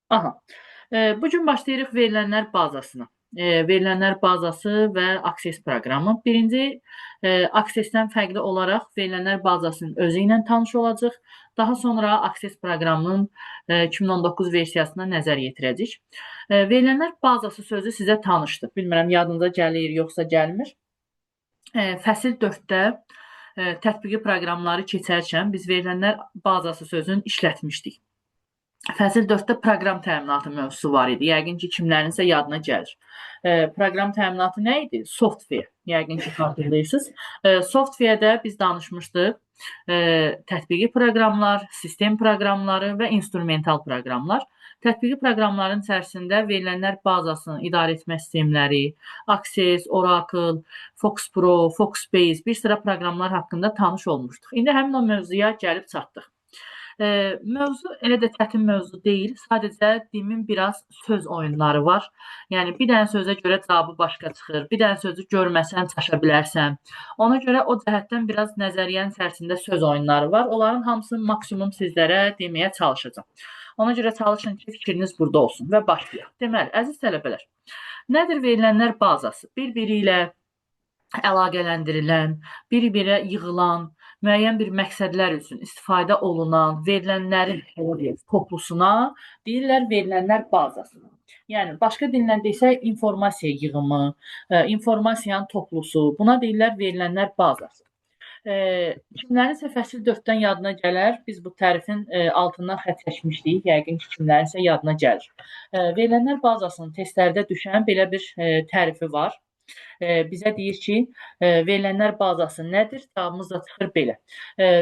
Aha. Bu gün başlayırıq verilənlər bazasına. Verilənlər bazası və Access proqramı. Birinci, Access-dən fərqli olaraq verilənlər bazasının özü ilə tanış olacaq. Daha sonra Access proqramının 2019 versiyasına nəzər yetirəcəyik. Verilənlər bazası sözü sizə tanışdır. Bilmirəm, yadınıza gəlir, yoxsa gəlmir. Fəsil 4-də tətbiqi proqramları keçərkən biz verilənlər bazası sözünü işlətmişdik. Fəsil 4-də proqram təminatı mövzusu var idi. Yəqin ki, kimlərinsə yadına gəlir. Proqram təminatı nə idi? Software. Yəqin ki, xatırlayırsınız. Software-də biz danışmışdıq. Tətbiqi proqramlar, sistem proqramları və instrumental proqramlar. Tətbiqi proqramların içərisində verilənlər bazasının idarə etmə sistemləri, Access, Oracle, Fox Pro, Foxbase, bir sıra proqramlar haqqında tanış olmuşduq. İndi həmin o mövzuya gəlib çatdıq. Mövzu elə də çətin mövzu deyil. Sadəcə demin biraz söz oyunları var. Yəni bir dənə sözə görə cavabı başqa çıxır. Bir dənə sözü görməsən çaşa bilərsən. Ona görə o cəhətdən biraz nəzəriyyənin içərisində söz oyunları var. Onların hamısını maksimum sizlərə deməyə çalışacağam. Ona görə çalışın ki, fikriniz burada olsun və başlayaq. Deməli, əziz tələbələr, nədir verilənlər bazası? Bir-biri ilə əlaqələndirilən, bir-birə yığılan, müəyyən bir məqsədlər üçün istifadə olunan verilənlərin toplusuna deyirlər verilənlər bazası. Yəni, başqa dillə desək, informasiya yığımı, informasiyanın toplusu, buna deyirlər verilənlər bazası. Kimlərinsə fəsil 4-dən yadına gələr, biz bu tərifin altından xətt çəkmişdik, yəqin ki, kimlərinsə yadına gəlir. Verilənlər bazasının testlərdə düşən belə bir tərifi var. Bizə deyir ki, verilənlər bazası nədir? Cavabımız da çıxır belə.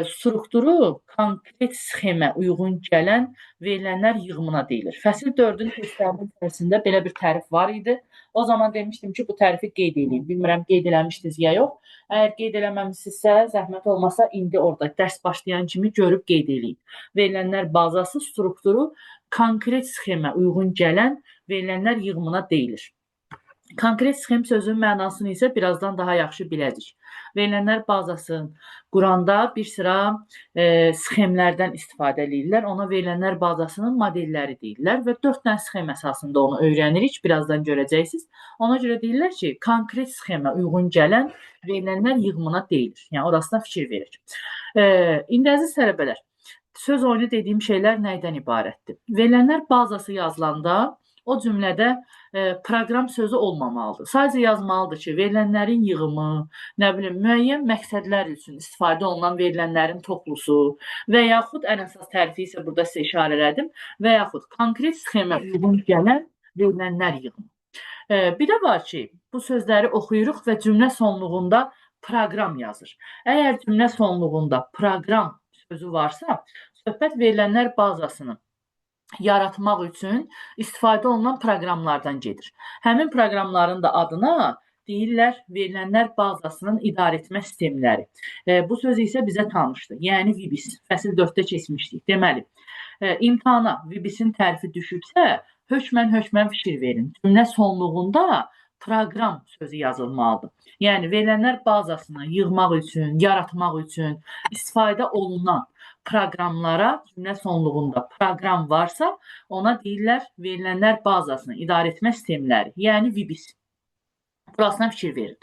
Strukturu konkret sxemə uyğun gələn verilənlər yığımına deyilir. Fəsil 4-ün testlərinin içərisində belə bir tərif var idi. O zaman demişdim ki, bu tərifi qeyd edin. Bilmirəm, qeyd eləmişdiniz ya yox. Əgər qeyd eləməmişsinizsə, zəhmət olmasa indi orada dərs başlayan kimi görüb qeyd edin. Verilənlər bazası strukturu konkret sxemə uyğun gələn verilənlər yığımına deyilir. Konkret sxem sözünün mənasını isə birazdan daha yaxşı biləcək. Verilənlər bazasını quranda bir sıra sxemlərdən istifadə edirlər. Ona verilənlər bazasının modelləri deyirlər və 4 dənə sxem əsasında onu öyrənirik. Birazdan görəcəksiniz. Ona görə deyirlər ki, konkret sxemə uyğun gələn verilənlər yığımına deyilir. Yəni, orasına fikir verir. İndi əziz tələbələr, söz oyunu dediyim şeylər nəydən ibarətdir? Verilənlər bazası yazılanda o cümlədə proqram sözü olmamalıdır. Sadəcə yazmalıdır ki, verilənlərin yığımı, nə bilim, müəyyən məqsədlər üçün istifadə olunan verilənlərin toplusu və yaxud ən əsas tərifi isə burada sizə işarə elədim və yaxud konkret sxemə uyğun gələn verilənlər yığımı. Bir də var ki, bu sözləri oxuyuruq və cümlə sonluğunda proqram yazır. Əgər cümlə sonluğunda proqram sözü varsa, söhbət verilənlər bazasının yaratmaq üçün istifadə olunan proqramlardan gedir. Həmin proqramların da adına deyirlər verilənlər bazasının idarə etmə sistemləri. Bu söz isə bizə tanışdır. Yəni VBIS. Fəsil 4-də keçmişdik. Deməli, imtahana VBIS-in tərifi düşübsə, hökmən fikir verin. Cümlə sonluğunda proqram sözü yazılmalıdır. Yəni, verilənlər bazasını yığmaq üçün, yaratmaq üçün istifadə olunan proqramlara cümlə sonluğunda proqram varsa, ona deyirlər verilənlər bazasını idarə etmə sistemləri, yəni VBIS. Burasına fikir verin.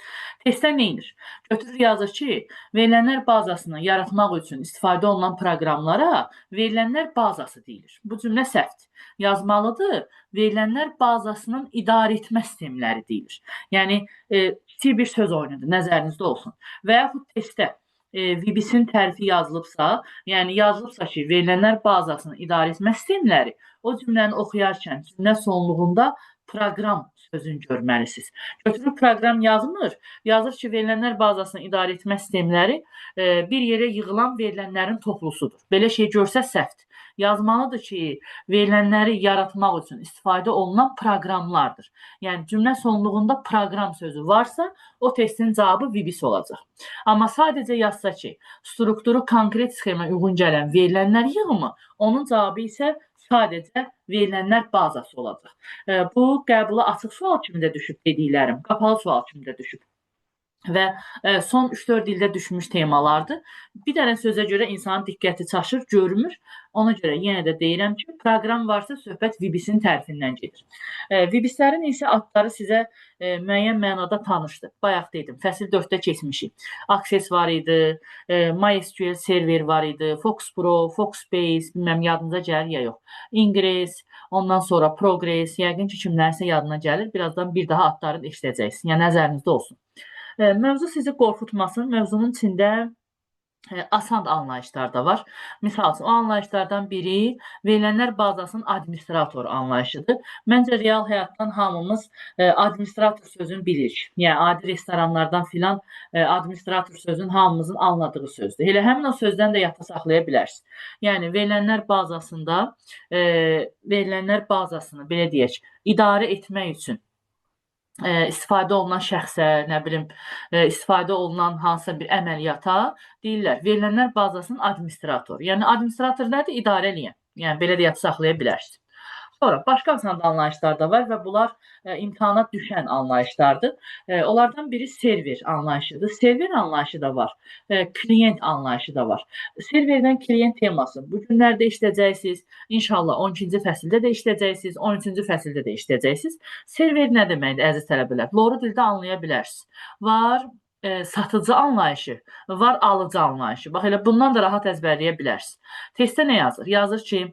Testdə nə edir? Götürür yazır ki, verilənlər bazasını yaratmaq üçün istifadə olunan proqramlara verilənlər bazası deyilir. Bu cümlə səhvdir. Yazmalıdır, verilənlər bazasının idarə etmə sistemləri deyilir. Yəni, kiçik bir söz oyunudur, nəzərinizdə olsun. Və yaxud testdə VBIS-in tərifi yazılıbsa, yəni yazılıbsa ki, verilənlər bazasının idarə etmə sistemləri, o cümləni oxuyarkən cümlə sonluğunda proqram sözünü görməlisiniz. Götürür proqram yazmır, yazır ki, verilənlər bazasının idarə etmə sistemləri bir yerə yığılan verilənlərin toplusudur. Belə şey görsə səhvdir. Yazmalıdır ki, verilənləri yaratmaq üçün istifadə olunan proqramlardır. Yəni, cümlə sonluğunda proqram sözü varsa, o testin cavabı VBIS olacaq. Amma sadəcə yazsa ki, strukturu konkret sxemə uyğun gələn verilənlər yığımı, onun cavabı isə sadəcə verilənlər bazası olacaq. Bu, qəbula açıq sual kimi də düşüb dediklərim, qapalı sual kimi də düşüb. və son 3-4 ildə düşmüş temalardır. Bir dənə sözə görə insanın diqqəti çaşır, görmür. Ona görə yenə də deyirəm ki, proqram varsa söhbət VBIS-in tərfindən gedir. VBIS-lərin isə adları sizə müəyyən mənada tanışdır. Bayaq dedim, fəsil 4-də keçmişik. Access var idi, MySQL server var idi, FoxPro, FoxBase, bilməm yadınıza gəlir ya yox. Ingress, ondan sonra Progress, yəqin ki, kimlərsə yadına gəlir. Birazdan bir daha adlarını eşidəcəksiniz. Yəni nəzərinizdə olsun. Mövzu sizi qorxutmasın. Mövzunun içində asan anlayışlar da var. Misal üçün, o anlayışlardan biri verilənlər bazasının administrator anlayışıdır. Məncə, real həyatdan hamımız administrator sözünü bilirik. Yəni, adi restoranlardan filan administrator sözünün hamımızın anladığı sözdür. Elə həmin o sözdən də yadda saxlaya bilərsiniz. Yəni, verilənlər bazasını, belə deyək, idarə etmək üçün istifadə olunan şəxsə, nə bilim, istifadə olunan hansısa bir əməliyyata deyirlər, verilənlər bazasının administratoru. Yəni, administrator nədir? İdarə eləyən. Yəni, belə deyək, saxlaya bilərsiniz. Sonra başqa asan anlayışlar da var və bunlar imtahana düşən anlayışlardır. Onlardan biri server anlayışıdır. Server anlayışı da var. Klient anlayışı da var. Serverdən klient teması bu günlərdə işləyəcəksiniz. İnşallah 12-ci fəsildə də işləyəcəksiniz, 13-cü fəsildə də işləyəcəksiniz. Server nə deməkdir, əziz tələbələr? Loru dildə anlaya bilərsiniz. Var satıcı anlayışı, var alıcı anlayışı. Bax, elə bundan da rahat əzbərləyə bilərsiniz. Testdə nə yazır? Yazır ki,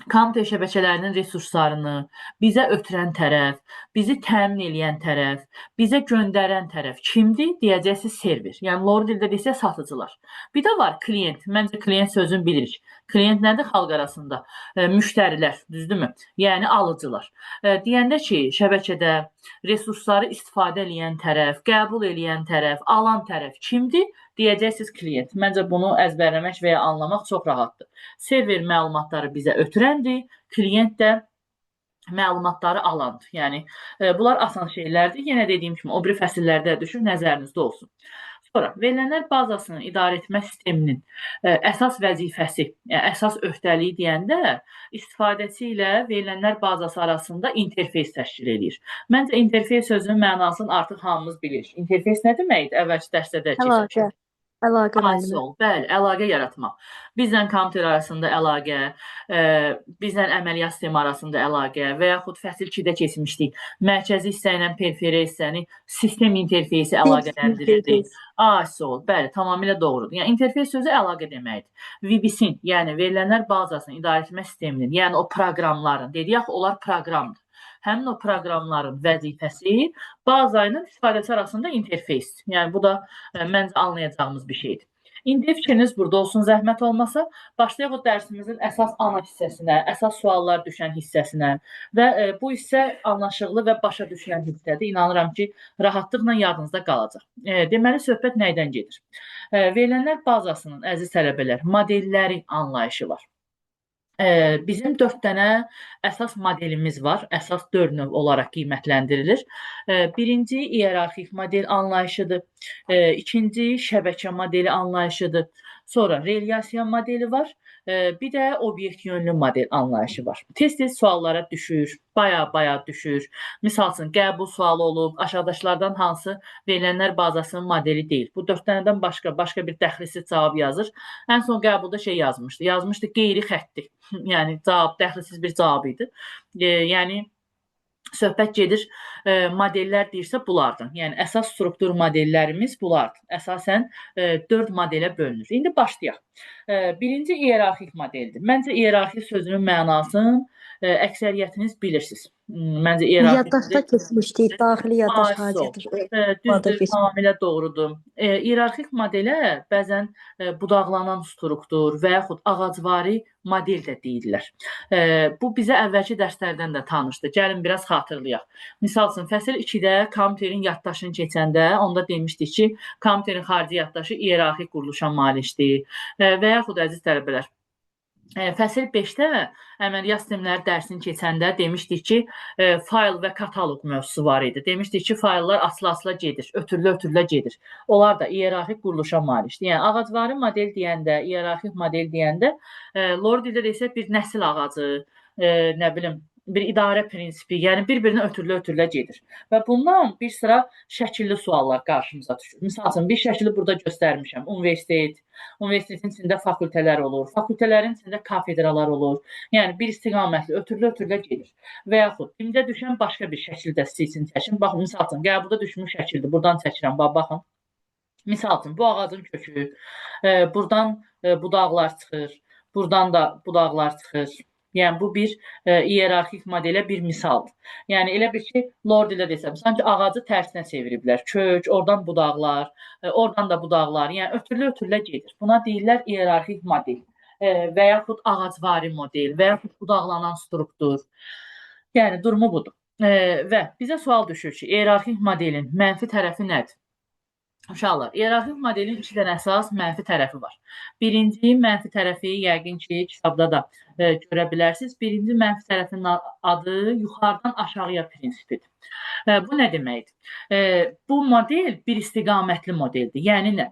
kompüter şəbəkələrinin resurslarını bizə ötürən tərəf, bizi təmin edən tərəf, bizə göndərən tərəf kimdir? Deyəcəksiniz server. Yəni, loru dildə desə satıcılar. Bir də var klient. Məncə, klient sözünü bilirik. Klient nədir xalq arasında? Müştərilər, düzdürmü? Yəni, alıcılar. Deyəndə ki, şəbəkədə resursları istifadə edən tərəf, qəbul edən tərəf, alan tərəf kimdir? Deyəcəksiniz klient. Məncə, bunu əzbərləmək və ya anlamaq çox rahatdır. Server məlumatları bizə ötürəndir, klient də məlumatları alandır. Yəni, bunlar asan şeylərdir. Yenə dediyim kimi, o biri fəsillərdə düşür, nəzərinizdə olsun. Sonra, verilənlər bazasını idarə etmə sisteminin əsas vəzifəsi, yəni əsas öhdəliyi deyəndə istifadəçi ilə verilənlər bazası arasında interfeys təşkil edir. Məncə, interfeys sözünün mənasını artıq hamımız bilirik. Interfeys nə deməkdir? Əvvəlki dərsdə də keçmişdik. Əlaqə Hasil müəllimi. ol, bəli, əlaqə yaratmaq. Bizlə kompüter arasında əlaqə, bizlə əməliyyat sistemi arasında əlaqə və yaxud fəsil 2-də keçmişdik. Mərkəzi hissə ilə periferi hissəni sistem interfeysi əlaqələndirirdik. Hasil ol, bəli, tamamilə doğrudur. Yəni, interfeys sözü əlaqə deməkdir. VBIS-in, yəni verilənlər bazasının idarə etmə sisteminin, yəni o proqramların, dedik axı, onlar proqramdır. Həmin o proqramların vəzifəsi baza ilə istifadəçi arasında interfeysdir. Yəni, bu da məncə anlayacağımız bir şeydir. İndi fikriniz burada olsun, zəhmət olmasa, başlayaq o dərsimizin əsas ana hissəsinə, əsas suallar düşən hissəsinə və bu hissə anlaşıqlı və başa düşülən hissədir. İnanıram ki, rahatlıqla yadınızda qalacaq. Deməli, söhbət nəydən gedir? Verilənlər bazasının, əziz tələbələr, modelləri anlayışı var. Bizim 4 dənə əsas modelimiz var. Əsas 4 növ olaraq qiymətləndirilir. Birinci iyerarxik model anlayışıdır. İkinci şəbəkə modeli anlayışıdır. Sonra relyasiya modeli var. Bir də obyekt yönlü model anlayışı var. Tez-tez suallara düşür, baya düşür. Misal üçün, qəbul sualı olub, aşağıdakılardan hansı verilənlər bazasının modeli deyil. Bu 4 dənədən başqa bir dəxilsiz cavab yazır. Ən son qəbulda şey yazmışdı. Yazmışdı qeyri-xətti. Yəni, dəxilsiz bir cavab idi. Yəni, söhbət gedir, modellər deyirsə bulardır. Yəni, əsas struktur modellərimiz bulardır. Əsasən 4 modelə bölünür. İndi başlayaq. Birinci iyerarxik modeldir. Məncə, iyerarxik sözünün mənasını əksəriyyətiniz bilirsiniz. Məncə, Yaddaşda keçmişdik, daxili yaddaş hacıdır. Düzdür, tamamilə doğrudur. İyerarxik modelə bəzən budaqlanan struktur və yaxud ağacvari model də deyirlər. Bu bizə əvvəlki dərslərdən də tanışdır. Gəlin, biraz xatırlayaq. Misal üçün, fəsil 2-də kompüterin yaddaşını keçəndə onda demişdik ki, kompüterin xarici yaddaşı iyerarxik quruluşa malikdir və yaxud əziz tələbələr, fəsil 5-də əməliyyat sistemləri dərsini keçəndə demişdik ki, fayl və kataloq mövzusu var idi. Demişdik ki, fayllar asıla gedir, ötürülə gedir. Onlar da iyerarxik quruluşa malikdir. Yəni, ağacvari model deyəndə, iyerarxik model deyəndə, loru dildə desək bir nəsil ağacı, nə bilim, bir idarə prinsipi, yəni bir-birinə ötürülə gedir. Və bundan bir sıra şəkilli suallar qarşımıza düşür. Məsəl üçün, bir şəkili burada göstərmişəm. Universitetin içində fakültələr olur, fakültələrin içində kafedralar olur. Yəni, bir istiqamətli ötürülə gedir. Və yaxud, dimdə düşən başqa bir şəkil də sizin üçün çəkin. Baxın, məsəl üçün, qəbulda düşmüş şəkildir. Buradan çəkirəm, baxın. Misal üçün, bu ağacın kökü, buradan budaqlar çıxır, buradan da budaqlar çıxır. Yəni, bu bir iyerarxik modelə bir misaldır. Yəni, elə bir ki, Lord ilə desəm, sanki ağacı tərsinə çeviriblər. Kök, oradan budaqlar, oradan da budaqlar. Yəni, ötürülə gedir. Buna deyirlər iyerarxik model və yaxud ağacvari model və yaxud budaqlanan struktur. Yəni, durumu budur. Və bizə sual düşür ki, iyerarxik modelin mənfi tərəfi nədir? Uşaqlar, iyerarxik modelin 2 dənə əsas mənfi tərəfi var. Birinci mənfi tərəfi yəqin ki, kitabda da görə bilərsiniz. Birinci mənfi tərəfinin adı yuxarıdan aşağıya prinsipidir. Bu nə deməkdir? Bu model bir istiqamətli modeldir. Yəni nə?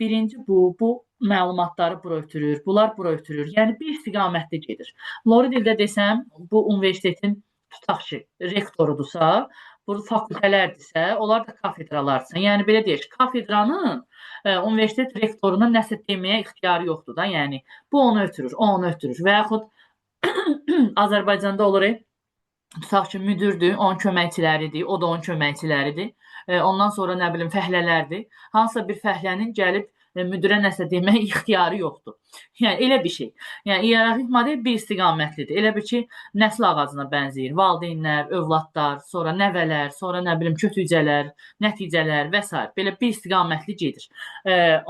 Birinci bu məlumatları bura ötürür, bunlar bura ötürür. Yəni bir istiqamətli gedir. Lori dildə desəm, bu universitetin tutaq ki, rektorudursa, bu fakültələrdirsə, onlar da kafedralardırsa. Yəni, belə deyək, kafedranın universitet rektoruna nəsə deməyə ixtiyarı yoxdur da. Yəni, bu onu ötürür, o onu ötürür. Və yaxud Azərbaycanda olur, tutaq ki, müdürdür, onun köməkçiləridir, o da onun köməkçiləridir. Ondan sonra, nə bilim, fəhlələrdir. Hansısa bir fəhlənin gəlib müdirə nəsə demək ixtiyarı yoxdur. Yəni, elə bir şey. Yəni, iyerarxik model bir istiqamətlidir. Elə bir ki, nəsl ağacına bənzəyir. Valideynlər, övladlar, sonra nəvələr, sonra nə bilim, kötücələr, nəticələr və s. Belə bir istiqamətli gedir.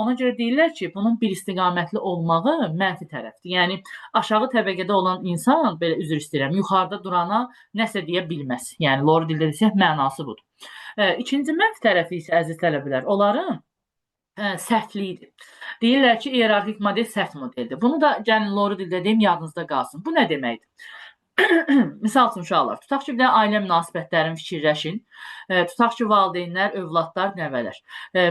Ona görə deyirlər ki, bunun bir istiqamətli olmağı mənfi tərəfdir. Yəni, aşağı təbəqədə olan insan, belə üzr istəyirəm, yuxarıda durana nəsə deyə bilməz. Yəni, Lori dildə desək, mənası budur. İkinci mənfi tərəfi isə, əziz tələbələr, onların sərtliyidir. Deyirlər ki, iyerarxik model sərt modeldir. Bunu da gəlin Lori dildə deyim, yadınızda qalsın. Bu nə deməkdir? Misal üçün, uşaqlar, tutaq ki, bir də ailə münasibətlərini fikirləşin. Tutaq ki, valideynlər, övladlar, nəvələr.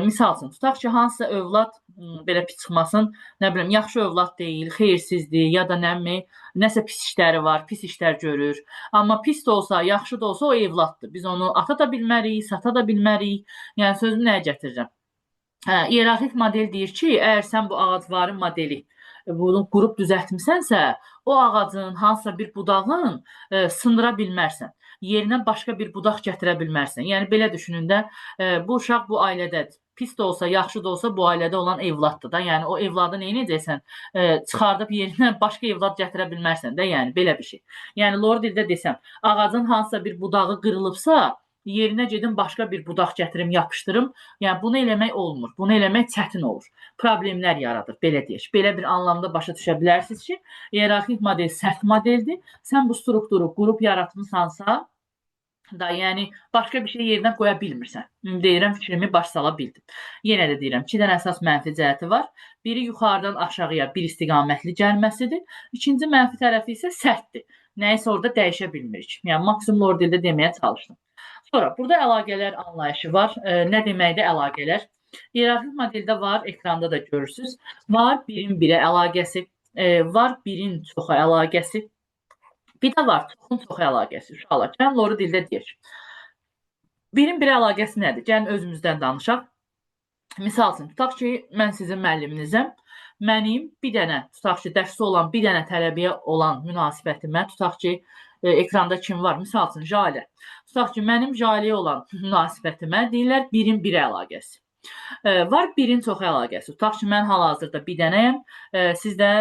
Misal üçün, tutaq ki, hansısa övlad, belə pis çıxmasın, nə bilim, yaxşı övlad deyil, xeyirsizdir, ya da nəsə pis işləri var, pis işlər görür. Amma pis də olsa, yaxşı da olsa, o evladdır. Biz onu ata da bilmərik, sata da bilmərik. Yəni, sözümü nəyə gətirirəm? İyerarxik model deyir ki, əgər sən bu ağacvari modeli bunu qurub düzəltmisənsə, o ağacın, hansısa bir budağın sındıra bilmərsən. Yerinə başqa bir budaq gətirə bilmərsən. Yəni, belə düşünün də, bu uşaq bu ailədədir. Pis də olsa, yaxşı da olsa bu ailədə olan evladdır da. Yəni, o evladı nə edəcəksən? Çıxardıb yerinə başqa evlad gətirə bilmərsən də. Yəni, belə bir şey. Yəni, Lori dildə desəm, ağacın hansısa bir budağı qırılıbsa, yerinə gedim başqa bir budaq gətirim, yapışdırım. Yəni, bunu eləmək olmur. Bunu eləmək çətin olur. Problemlər yaradır, belə deyək. Belə bir anlamda başa düşə bilərsiniz ki, iyerarxik model sərt modeldir. Sən bu strukturu qurub yaratmısansa da, yəni, başqa bir şey yerinə qoya bilmirsən. Deyirəm, fikrimi baş sala bildim. Yenə də deyirəm, 2 dənə əsas mənfi cəhəti var. Biri yuxarıdan aşağıya bir istiqamətli gəlməsidir. İkinci mənfi tərəfi isə sərtdir. Nəyisə orada dəyişə bilmirik. Yəni, maksimum Lori dildə deməyə çalışdım. Sonra, burada əlaqələr anlayışı var. Nə deməkdir əlaqələr? İyerarxik modeldə var, ekranda da görürsünüz. Var birin birə əlaqəsi, var birin çoxa əlaqəsi. Bir də var çoxun çoxa əlaqəsi. Uşaqlar, gəlin Lori dildə deyək. Birin birə əlaqəsi nədir? Gəlin özümüzdən danışaq. Misal üçün, tutaq ki, mən sizin müəlliminizəm. Mənim bir dənə, tutaq ki, dərsdə olan bir dənə tələbəyə olan münasibətimə, tutaq ki, ekranda kim var? Misal üçün, Jalə. Tutaq ki, mənim Jaləyə olan münasibətimə deyirlər birin birə əlaqəsi. Var birin çox əlaqəsi. Tutaq ki, mən hal-hazırda bir dənəyəm. Siz də,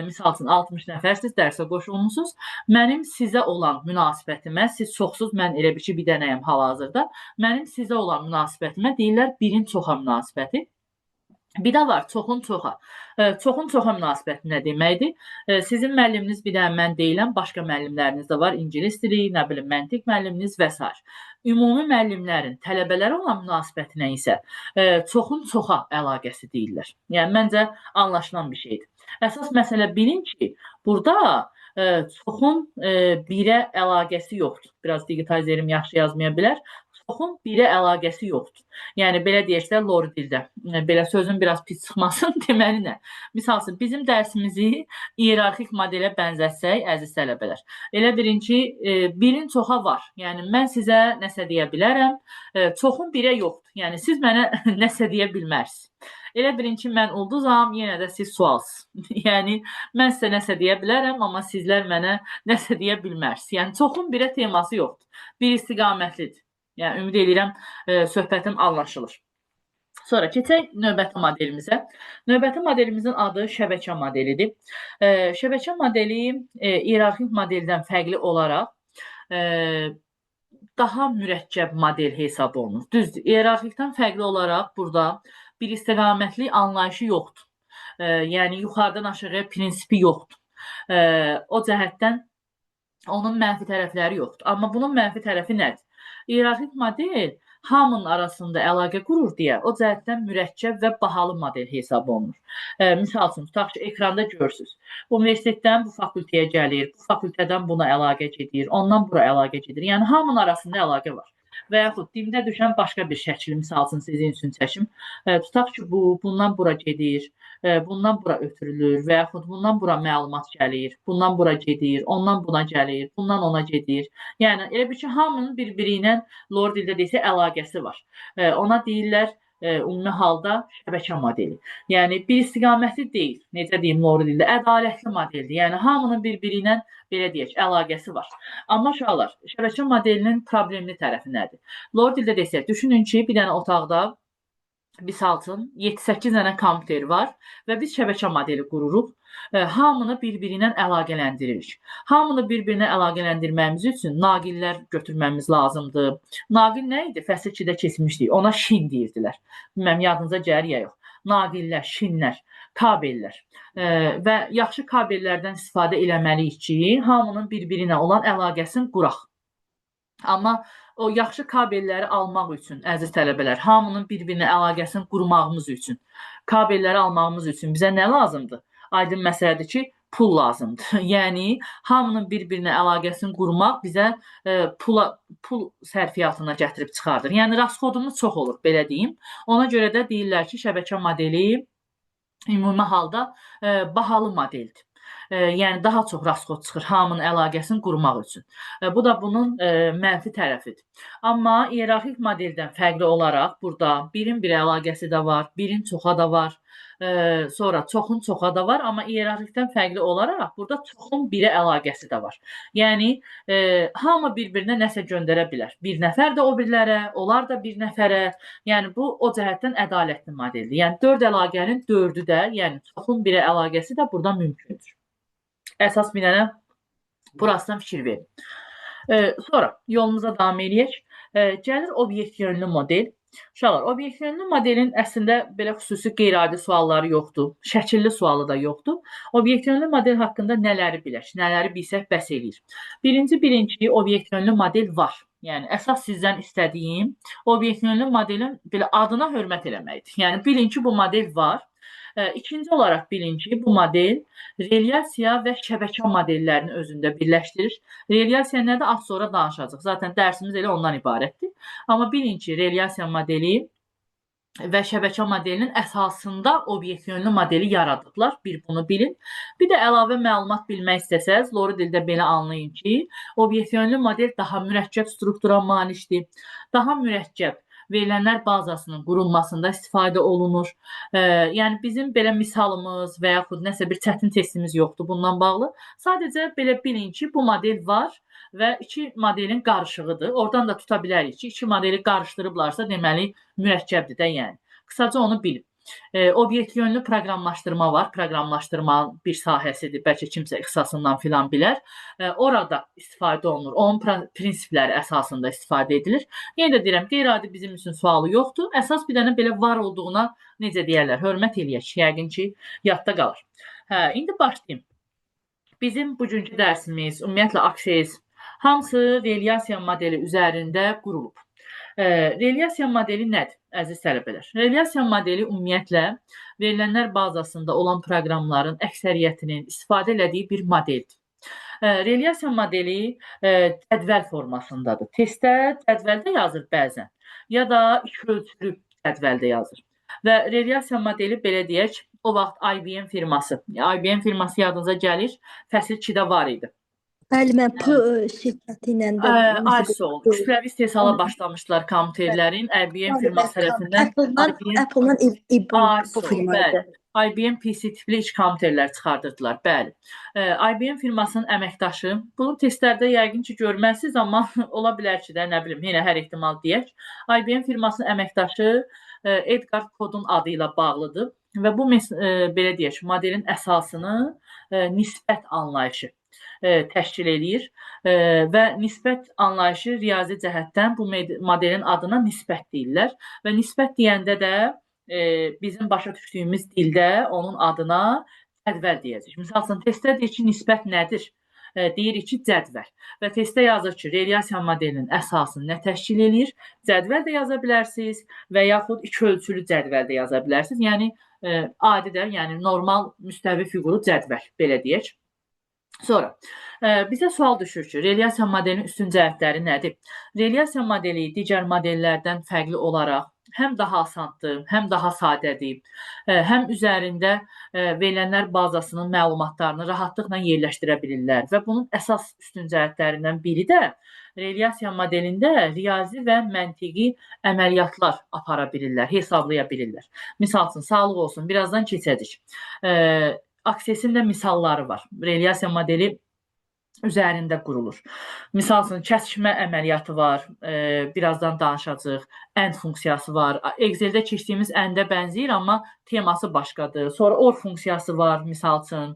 misal üçün, 60 nəfərsiniz, dərsə qoşulmusunuz. Mənim sizə olan münasibətimə, siz çoxsuz, mən elə bir ki, bir dənəyəm hal-hazırda. Mənim sizə olan münasibətimə deyirlər birin çoxa münasibəti. Bir də var çoxun çoxa. Çoxun çoxa münasibəti nə deməkdir? Sizin müəlliminiz bir dənə mən deyiləm, başqa müəllimləriniz də var, ingilis dili, nə bilim, məntiq müəlliminiz və s. Ümumi müəllimlərin tələbələrə olan münasibətinə isə çoxun çoxa əlaqəsi deyirlər. Yəni, məncə anlaşılan bir şeydir. Əsas məsələ bilin ki, burada çoxun birə əlaqəsi yoxdur. Biraz digitalizerim yaxşı yazmaya bilər. çoxun birə əlaqəsi yoxdur. Yəni belə deyək də lori dildə. Belə sözün biraz pis çıxmasın, deməli nə? Misal üçün bizim dərsimizi iyerarxik modelə bənzətsək, əziz tələbələr. Elə birinci birin çoxa var. Yəni mən sizə nəsə deyə bilərəm, çoxun birə yoxdur. Yəni siz mənə nəsə deyə bilmərsiniz. Elə birinci mən ulduzam, yenə də siz sualsınız. Yəni mən sizə nəsə deyə bilərəm, amma sizlər mənə nəsə deyə bilmərsiniz. Yəni çoxun birə teması yoxdur. Bir istiqamətlidir. Yəni ümid edirəm söhbətim anlaşılır. Sonra keçək növbəti modelimizə. Növbəti modelimizin adı şəbəkə modelidir. Şəbəkə modeli iyerarxik modeldən fərqli olaraq daha mürəkkəb model hesab olunur. Düzdür, iyerarxikdən fərqli olaraq burada bir istiqamətli anlayışı yoxdur. Yəni yuxarıdan aşağıya prinsipi yoxdur. O cəhətdən onun mənfi tərəfləri yoxdur. Amma bunun mənfi tərəfi nədir? İyerarxik model hamının arasında əlaqə qurur deyə o cəhətdən mürəkkəb və bahalı model hesab olunur. Misal üçün, tutaq ki, ekranda görürsünüz. Universitetdən bu fakültəyə gəlir, bu fakültədən buna əlaqə gedir, ondan bura əlaqə gedir. Yəni hamının arasında əlaqə var. Və yaxud dildə düşən başqa bir şəkil, misal üçün sizin üçün çəkim. Tutaq ki, bundan bura gedir, bundan bura ötürülür və yaxud bundan bura məlumat gəlir, bundan bura gedir, ondan buna gəlir, bundan ona gedir. Yəni elə bir ki, hamının bir-biri ilə lor dildə desə əlaqəsi var. Ona deyirlər ümumi halda şəbəkə modeli. Yəni bir istiqamətli deyil, necə deyim lor dildə, ədalətli modeldir. Yəni hamının bir-biri ilə belə deyək, əlaqəsi var. Amma uşaqlar, şəbəkə modelinin problemli tərəfi nədir? Lor dildə desək, düşünün ki, bir dənə otaqda misal üçün 7-8 dənə kompüter var və biz şəbəkə modeli qururuq. Hamını bir-biri ilə əlaqələndiririk. Hamını bir-birinə əlaqələndirməyimiz üçün naqillər götürməmiz lazımdır. Naqil nə idi? Fəsil 2-də keçmişdik. Ona şin deyirdilər. Bilməm, yadınıza gəlir ya yox. Naqillər, şinlər, kabellər və yaxşı kabellərdən istifadə eləməliyik ki, hamının bir-birinə olan əlaqəsini quraq. Amma o yaxşı kabelləri almaq üçün, əziz tələbələr, hamının bir-birinə əlaqəsini qurmağımız üçün, kabelləri almağımız üçün bizə nə lazımdır? Aydın məsələdir ki, pul lazımdır. Yəni, hamının bir-birinə əlaqəsini qurmaq bizə pul sərfiyyatına gətirib çıxardır. Yəni, rasxodumuz çox olur, belə deyim. Ona görə də deyirlər ki, şəbəkə modeli ümumi halda bahalı modeldir. Yəni, daha çox rasxod çıxır hamının əlaqəsini qurmaq üçün. Bu da bunun mənfi tərəfidir. Amma iyerarxik modeldən fərqli olaraq burada birin bir əlaqəsi də var, birin çoxa da var. Sonra çoxun çoxa da var, amma iyerarxikdən fərqli olaraq burada çoxun birə əlaqəsi də var. Yəni, hamı bir-birinə nəsə göndərə bilər. Bir nəfər də o birlərə, onlar da bir nəfərə. Yəni, bu o cəhətdən ədalətli modeldir. Yəni, 4 əlaqənin 4-ü də, yəni çoxun birə əlaqəsi də burada mümkündür. Əsas bir dənə burasından fikir verin. Sonra yolumuza davam edək. Gəlir obyekt yönlü model. Uşaqlar, obyekt yönlü modelin əslində belə xüsusi qeyri-adi sualları yoxdur. Şəkilli sualı da yoxdur. Obyekt yönlü model haqqında nələri bilək, nələri bilsək bəs eləyir. Birinci, obyekt yönlü model var. Yəni, əsas sizdən istədiyim obyekt yönlü modelin belə adına hörmət eləməkdir. Yəni, bilin ki, bu model var. İkinci olaraq bilin ki, bu model relyasiya və şəbəkə modellərini özündə birləşdirir. Relyasiya nədir? Az sonra danışacaq. Zaten dərsimiz elə ondan ibarətdir. Amma bilin ki, relyasiya modeli və şəbəkə modelinin əsasında obyekt yönlü modeli yaradıblar. Bir bunu bilin. Bir də əlavə məlumat bilmək istəsəz, lori dildə belə anlayın ki, obyekt yönlü model daha mürəkkəb struktura malikdir. Daha mürəkkəb verilənlər bazasının qurulmasında istifadə olunur. Yəni, bizim belə misalımız və yaxud nəsə bir çətin testimiz yoxdur bundan bağlı. Sadəcə belə bilin ki, bu model var və iki modelin qarışığıdır. Oradan da tuta bilərik ki, iki modeli qarışdırıblarsa, deməli, mürəkkəbdir də, yəni. Qısaca onu bilin. Obyekt yönlü proqramlaşdırma var. Proqramlaşdırma bir sahəsidir. Bəlkə kimsə ixtisasından filan bilər. Orada istifadə olunur. Onun prinsipləri əsasında istifadə edilir. Yenə də deyirəm, qeyri-adi bizim üçün sualı yoxdur. Əsas bir dənə belə var olduğuna necə deyərlər, hörmət eləyək. Yəqin ki, yadda qalır. İndi başlayayım. Bizim bugünkü dərsimiz, ümumiyyətlə aksiyez, hamısı relyasiya modeli üzərində qurulub. Relyasiya modeli nədir, əziz tələbələr? Relyasiya modeli ümumiyyətlə verilənlər bazasında olan proqramların əksəriyyətinin istifadə elədiyi bir modeldir. Relyasiya modeli cədvəl formasındadır. Testdə cədvəldə yazır bəzən, ya da iki ölçülü cədvəldə yazır. Və relyasiya modeli belə deyək, o vaxt IBM firması, IBM firması yadınıza gəlir, fəsil 2-də var idi. Bəli, mən P şirkəti ilə də ISO, kütləvi istehsala başlamışdılar kompüterlərin, IBM firması tərəfindən. Apple-dan bu ISO, firma bəli. idi. IBM PC tipli iç kompüterlər çıxardırdılar, bəli. IBM firmasının əməkdaşı, bunu testlərdə yəqin ki görməzsiniz, amma ola bilər ki də, nə bilim, yenə hər ehtimal deyək. IBM firmasının əməkdaşı Edgar Kodun adı ilə bağlıdır və bu belə deyək, modelin əsasını nisbət anlayışı təşkil eləyir və nisbət anlayışı riyazi cəhətdən bu modelin adına nisbət deyirlər və nisbət deyəndə də bizim başa düşdüyümüz dildə onun adına cədvəl deyəcək. Misal üçün, testdə deyir ki, nisbət nədir? Deyirik ki, cədvəl. Və testdə yazır ki, relyasiya modelinin əsasını nə təşkil eləyir? Cədvəl də yaza bilərsiniz və yaxud iki ölçülü cədvəl də yaza bilərsiniz. Yəni, adi də, yəni normal müstəvi fiquru cədvəl, belə deyək. Sonra, bizə sual düşür ki, relyasiya modelinin üstün cəhətləri nədir? Relyasiya modeli digər modellərdən fərqli olaraq həm daha asandır, həm daha sadədir, həm üzərində verilənlər bazasının məlumatlarını rahatlıqla yerləşdirə bilirlər və bunun əsas üstün cəhətlərindən biri də relyasiya modelində riyazi və məntiqi əməliyyatlar apara bilirlər, hesablaya bilirlər. Misal üçün, sağlıq olsun, birazdan keçəcək. Aksesin də misalları var. Relyasiya modeli üzərində qurulur. Misal üçün, kəsişmə əməliyyatı var, birazdan danışacağıq. AND funksiyası var. Exceldə keçdiyimiz AND-ə bənzəyir, amma teması başqadır. Sonra OR funksiyası var, misal üçün,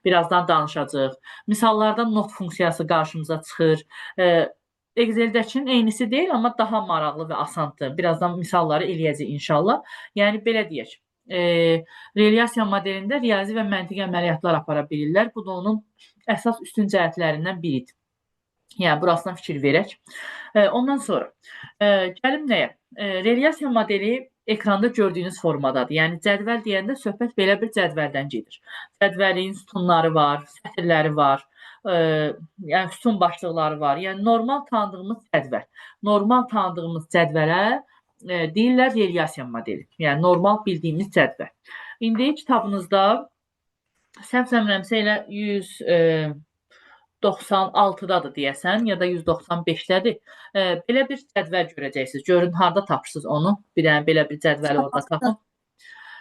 birazdan danışacağıq. Misallarda not funksiyası qarşımıza çıxır. Exceldəkinin eynisi deyil, amma daha maraqlı və asandır. Birazdan misalları eləyəcək inşallah. Yəni, belə deyək. Relyasiya modelində riyazi və məntiqi əməliyyatlar apara bilirlər. Bu da onun əsas üstün cəhətlərindən biridir. Yəni, burasına fikir verək. Ondan sonra, gəlim nəyə? Relyasiya modeli ekranda gördüyünüz formadadır. Yəni, cədvəl deyəndə söhbət belə bir cədvəldən gedir. Cədvəlin sütunları var, sətirləri var, yəni sütun başlıqları var. Yəni, normal tanıdığımız cədvəl. Normal tanıdığımız cədvələ deyirlər relyasiya modeli. Yəni, normal bildiyimiz cədvəl. İndi kitabınızda səhv eləmirəmsə elə 196-dadır deyəsən, ya da 195-dədir. Belə bir cədvəl görəcəksiniz. Görün, harada tapırsınız onu? Bir dənə belə bir cədvəli orada tapın.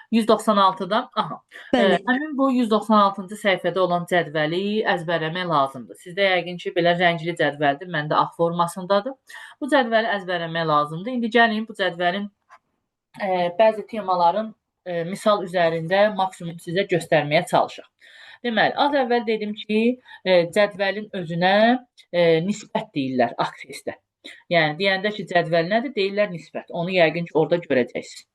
196-da, aha. Həmin bu 196-cı səhifədə olan cədvəli əzbərləmək lazımdır. Sizdə yəqin ki, belə rəngli cədvəldir, məndə ağ formasındadır. Bu cədvəli əzbərləmək lazımdır. İndi gəlin bu cədvəlin bəzi temaların misal üzərində maksimum sizə göstərməyə çalışaq. Deməli, az əvvəl dedim ki, cədvəlin özünə nisbət deyirlər aksesdə. Yəni, deyəndə ki, cədvəl nədir? Deyirlər nisbət. Onu yəqin ki, orada görəcəksiniz.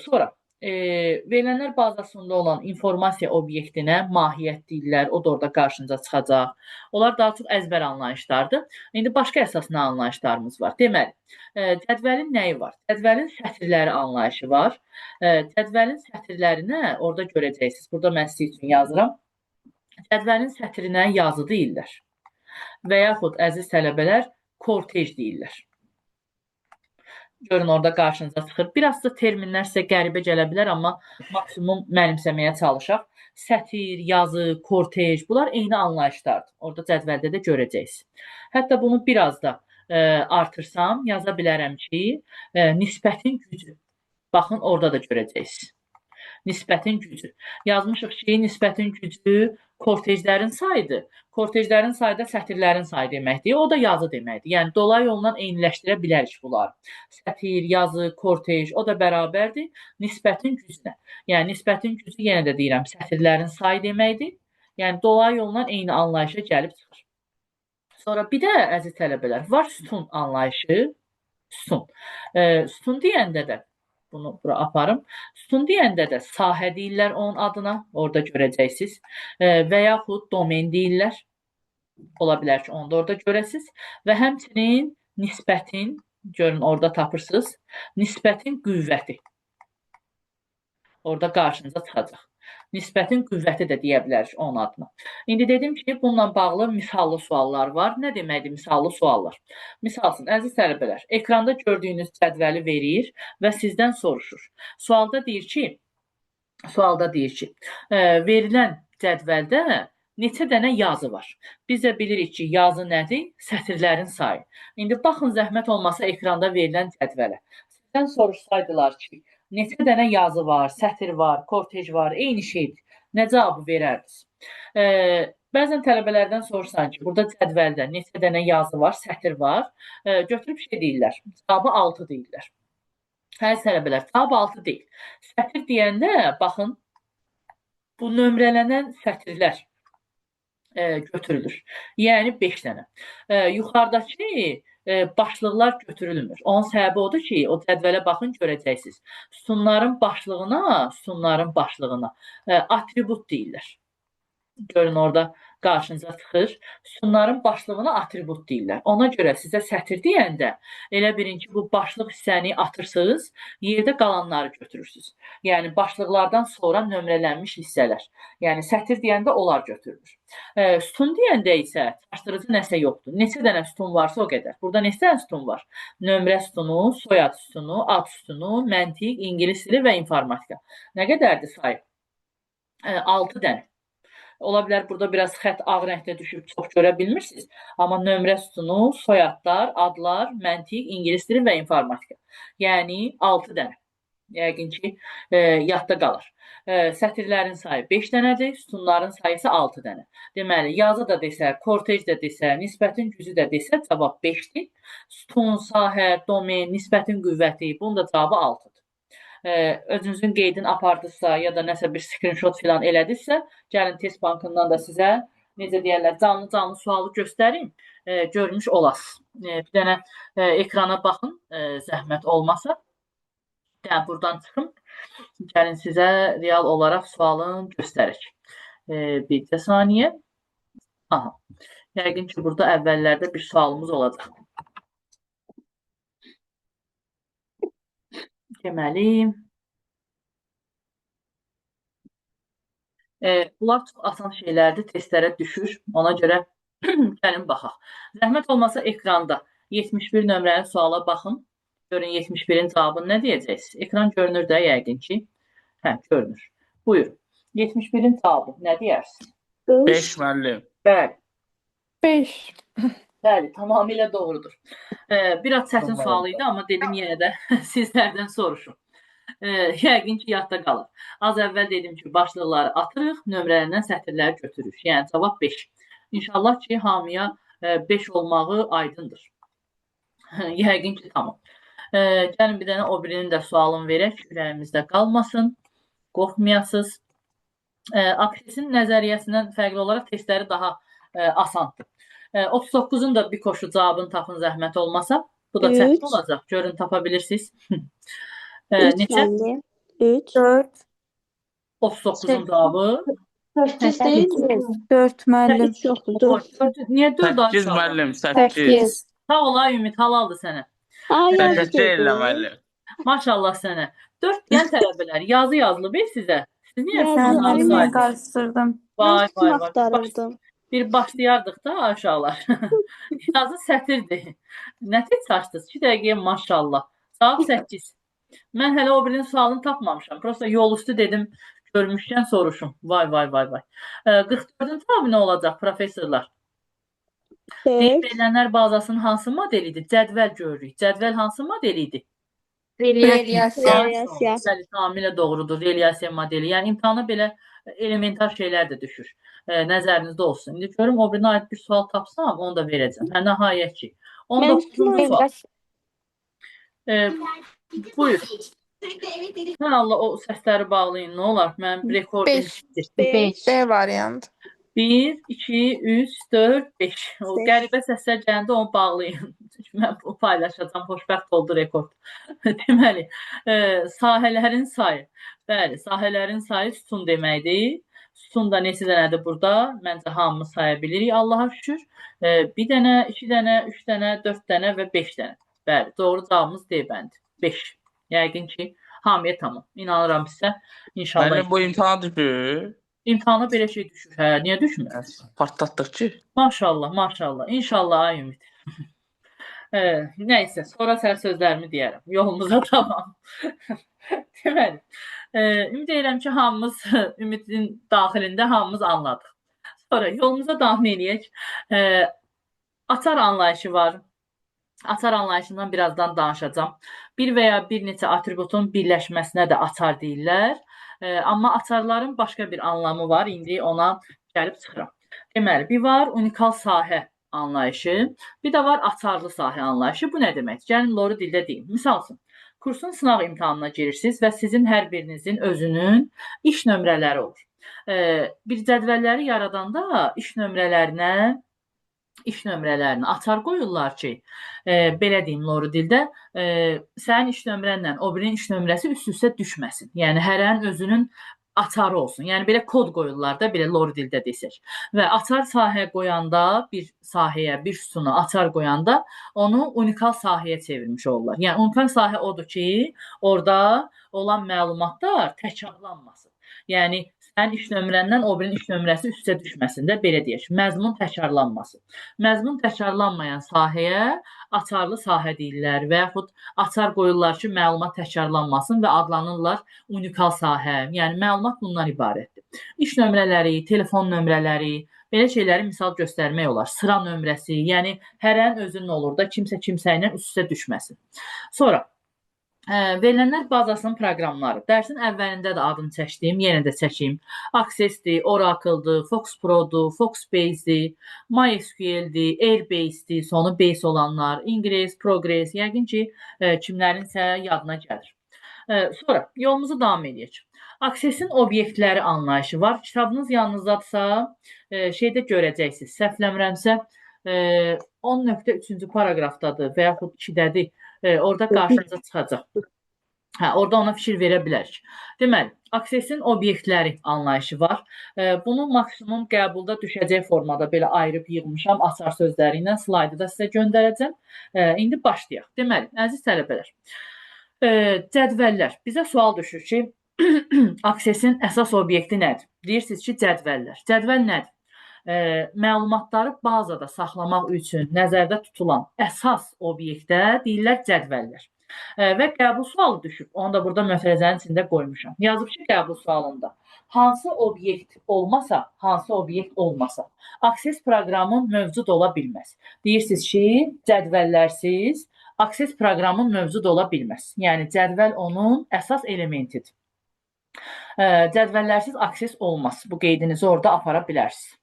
Sonra, verilənlər bazasında olan informasiya obyektinə mahiyyət deyirlər, o da orada qarşınıza çıxacaq. Onlar daha çox əzbər anlayışlardır. İndi başqa əsas nə anlayışlarımız var? Deməli, cədvəlin nəyi var? Cədvəlin sətirləri anlayışı var. Cədvəlin sətirlərinə orada görəcəksiniz. Burada mən sizin üçün yazıram. Cədvəlin sətrinə yazı deyirlər. Və yaxud, əziz tələbələr, kortej deyirlər. Görün, orada qarşınıza çıxır. Biraz da terminlər sizə qəribə gələ bilər, amma maksimum mənimsəməyə çalışaq. Sətir, yazı, kortej, bunlar eyni anlayışlardır. Orada cədvəldə də görəcəksiniz. Hətta bunu biraz da artırsam, yaza bilərəm ki, nisbətin gücü. Baxın, orada da görəcəksiniz. Nisbətin gücü. Yazmışıq ki, nisbətin gücü kortejlərin sayıdır. Kortejlərin sayı da sətirlərin sayı deməkdir. O da yazı deməkdir. Yəni, dolay yolla eyniləşdirə bilərik bunları. Sətir, yazı, kortej, o da bərabərdir nisbətin gücünə. Yəni, nisbətin gücü, yenə də deyirəm, sətirlərin sayı deməkdir. Yəni, dolay yolla eyni anlayışa gəlib çıxır. Sonra bir də, əziz tələbələr, var sütun anlayışı. Sütun. Sütun deyəndə də, bunu bura aparım. Sütun deyəndə də sahə deyirlər onun adına, orada görəcəksiniz. Və yaxud domen deyirlər. Ola bilər ki, onu da orada görəsiniz. Və həmçinin nisbətin, görün, orada tapırsınız, nisbətin qüvvəti. Orada qarşınıza çıxacaq. Nisbətin qüvvəti də deyə bilərik onun adına. İndi dedim ki, bununla bağlı misallı suallar var. Nə deməkdir misallı suallar? Misal üçün, əziz tələbələr, ekranda gördüyünüz cədvəli verir və sizdən soruşur. Sualda deyir ki, verilən cədvəldə neçə dənə yazı var? Biz də bilirik ki, yazı nədir? Sətirlərin sayı. İndi baxın, zəhmət olmasa ekranda verilən cədvələ. Sizdən soruşsaydılar ki, neçə dənə yazı var, sətir var, kortej var, eyni şeydir. Nə cavabı verərdiniz? Bəzən tələbələrdən soruşsan ki, burada cədvəldə neçə dənə yazı var, sətir var, götürüb şey deyirlər, cavabı 6 deyirlər. Hələ tələbələr, cavab 6 deyil. Sətir deyəndə, baxın, bu nömrələnən sətirlər götürülür. Yəni 5 dənə. Yuxarıdakı başlıqlar götürülmür. Onun səbəbi odur ki, o cədvələ baxın, görəcəksiniz. Sütunların başlığına atribut deyirlər. Görün, orada qarşınıza çıxır. Sütunların başlığına atribut deyirlər. Ona görə sizə sətir deyəndə elə bilin ki, bu başlıq hissəni atırsınız, yerdə qalanları götürürsünüz. Yəni başlıqlardan sonra nömrələnmiş hissələr. Yəni sətir deyəndə onlar götürülür. Sütun deyəndə isə çaşdırıcı nəsə yoxdur. Neçə dənə sütun varsa o qədər. Burada neçə dənə sütun var? Nömrə sütunu, soyad sütunu, ad sütunu, məntiq, ingilis dili və informatika. Nə qədərdir sayı? 6 dənə. Ola bilər, burada biraz xət ağ rəngdə düşüb, çox görə bilmirsiniz. Amma nömrə sütunu, soyadlar, adlar, məntiq, ingilis dili və informatika. Yəni 6 dənə. Yəqin ki, yadda qalır. Sətirlərin sayı 5 dənədir, sütunların sayısı 6 dənə. Deməli, yazı da desə, kortej də desə, nisbətin gücü də desə, cavab 5-dir. Sütun, sahə, domen, nisbətin qüvvəti, bunun da cavabı 6-dır. Özünüzün qeydin apardıqsa ya da nəsə bir screenshot filan elədirsə, gəlin test bankından da sizə necə deyərlər, canlı sualı göstərim, görmüş olasınız. Bir dənə ekrana baxın, zəhmət olmasa. Buradan çıxın, gəlin sizə real olaraq sualın göstərək. Bir saniyə. Aha. Yəqin ki, burada əvvəllərdə bir sualımız olacaq. Deməli, bunlar çox asan şeylərdir, testlərə düşür. Ona görə gəlin baxaq. Zəhmət olmasa ekranda 71 nömrəli suala baxın. Görün 71-in cavabını nə deyəcəksiniz? Ekran görünür də yəqin ki. Hə, görünür. Buyurun. 71-in cavabı nə deyərsiniz? 5 müəllim. Bəli. 5. Bəli, tamamilə doğrudur. Biraz çətin sual idi, amma dedim yenə də sizlərdən soruşum. Yəqin ki, yadda qalır. Az əvvəl dedim ki, başlıqları atırıq, nömrələrindən sətirləri götürürük. Yəni, cavab 5. İnşallah ki, hamıya 5 olmağı aydındır. Yəqin ki, tamam. Gəlin bir dənə o birinin də sualını verək, ürəyimizdə qalmasın, qorxmayasınız. Aksesin nəzəriyyəsindən fərqli olaraq testləri daha asandır. 39-un da bir koşu cavabını tapın zəhmət olmasa. Bu da çətin olacaq. Görün, tapa bilirsiniz. 3 Neçə? 3 4 39-un cavabı 8 değil 4 müəllim. Yoxdur, 4. Niyə 4 ay 8 qaldı? müəllim, 8. Sağ ol, ay Ümid, halaldır sənə. Təşəkkür edirəm müəllim. Maşallah sənə. 4 deyən tələbələr yazı yazılıb sizə. Siz niyə Yazı, bunları aynen. saydınız? Qarışdırdım. Vay, vay, vay. Axtarırdım. Bir başlayardıq da aşağılar. Yazı sətirdir. Nə tez açdınız? 2 dəqiqəyə maşallah. Cavab 8. Mən hələ o birinin sualını tapmamışam. Prosta yol üstü dedim, görmüşkən soruşum. Vay, vay, vay, vay. 44-ün cavabı nə olacaq, professorlar? Deyib verilənlər bazasının hansı modelidir? Cədvəl görürük. Cədvəl hansı modelidir? Relyasiya. Bəli, tamamilə doğrudur. Relyasiya modeli. Yəni imtahana belə elementar şeylər də düşür. Nəzərinizdə olsun. İndi görüm o birinə aid bir sual tapsam, onu da verəcəm. Hə, nəhayət ki. 19-cu sual. Buyur. Hə, Allah, o səsləri bağlayın. Nə olar? Mənim rekordum. 5. B variant. 1, 2, 3, 4, 5. O qəribə səslər gələndə onu bağlayın. Mən paylaşacağam. Xoşbəxt oldu rekord. Deməli, sahələrin sayı. Bəli, sahələrin sayı sütun deməkdir. Sütun da neçə dənədir burada? Məncə hamımız saya bilirik, Allaha şükür. 1 dənə, 2 dənə, 3 dənə, 4 dənə və 5 dənə. Bəli, doğru cavabımız D bəndi. 5. Yəqin ki, Hamıya tamam. İnanıram sizə. İnşallah. Müəllim bu imtahan düşür. İmtahana belə şey düşür. Hə, niyə düşmür? Partlatdıq ki. Maşallah, maşallah. İnşallah ay Ümid. Nəysə, sonra sən sözlərimi deyərəm. Yolumuza tamam. Deməli, ümid edirəm ki, hamımız Ümidin daxilində hamımız anladıq. Sonra yolumuza davam eləyək. Atar anlayışı var. Atar anlayışından birazdan danışacağım. Bir və ya bir neçə atributun birləşməsinə də atar deyirlər. Amma atarların başqa bir anlamı var. İndi ona gəlib çıxıram. Deməli, bir var unikal sahə anlayışı, bir də var atarlı sahə anlayışı. Bu nə demək? Gəlin loru dildə deyim. Misal üçün, kursun sınaq imtahanına girirsiniz və sizin hər birinizin özünün iş nömrələri olur. Bir cədvəlləri yaradanda iş nömrələrinə atar qoyurlar ki, belə deyim loru dildə, sənin iş nömrənlə o birinin iş nömrəsi üst-üstə düşməsin. Yəni, hərənin özünün atarı olsun. Yəni, belə kod qoyurlar da, belə loru dildə desək. Və atar sahə qoyanda, bir sahəyə, bir sütuna atar qoyanda onu unikal sahəyə çevirmiş olurlar. Yəni, unikal sahə odur ki, orada olan məlumatlar təkrarlanmasın. Yəni, sənin iş nömrəndən o birinin iş nömrəsi üstə düşməsin də, belə deyək, məzmun təkrarlanmasın. Məzmun təkrarlanmayan sahəyə atarlı sahə deyirlər və yaxud atar qoyurlar ki, məlumat təkrarlanmasın və adlanırlar unikal sahə. Yəni, məlumat bundan ibarətdir. İş nömrələri, telefon nömrələri, belə şeyləri misal göstərmək olar. Sıra nömrəsi, yəni hərənin özünün olur da, kimsə kimsə ilə üst-üstə düşməsin. Sonra, verilənlər bazasının proqramları. Dərsin əvvəlində də adını çəkdim, yenə də çəkeyim. Access-dir, Oracle-dır, Fox Pro-dur, Foxbase-dir, MySQL-dir, Airbase-dir, sonu base olanlar, Ingress, Progress, yəqin ki, kimlərinsə yadına gəlir. Sonra, yolumuzu davam edək. Access-in obyektləri anlayışı var. Kitabınız yanınızdadırsa, şeydə görəcəksiniz. Səhvləmirəmsə, 10.3-cü paragrafdadır və yaxud 2-dədir. Orada qarşınıza çıxacaq. Orada ona fikir verə bilərik. Deməli, Access-in obyektləri anlayışı var. Bunu maksimum qəbulda düşəcək formada belə ayırıb yığmışam açar sözləri ilə. Slaydı da sizə göndərəcəm. İndi başlayaq. Deməli, əziz tələbələr, cədvəllər. Bizə sual düşür ki, Access-in əsas obyekti nədir? Deyirsiniz ki, cədvəllər. Cədvəl nədir? Məlumatları bazada saxlamaq üçün nəzərdə tutulan əsas obyektə deyirlər cədvəllər. Və qəbul sualı düşüb. Onu da burada mötərizənin içində qoymuşam. Yazıb ki, qəbul sualında hansı obyekt olmasa, Access proqramı mövcud ola bilməz. Deyirsiniz ki, cədvəllərsiz Access proqramı mövcud ola bilməz. Yəni, cədvəl onun əsas elementidir. Cədvəllərsiz Access olmaz. Bu qeydinizi orada apara bilərsiniz.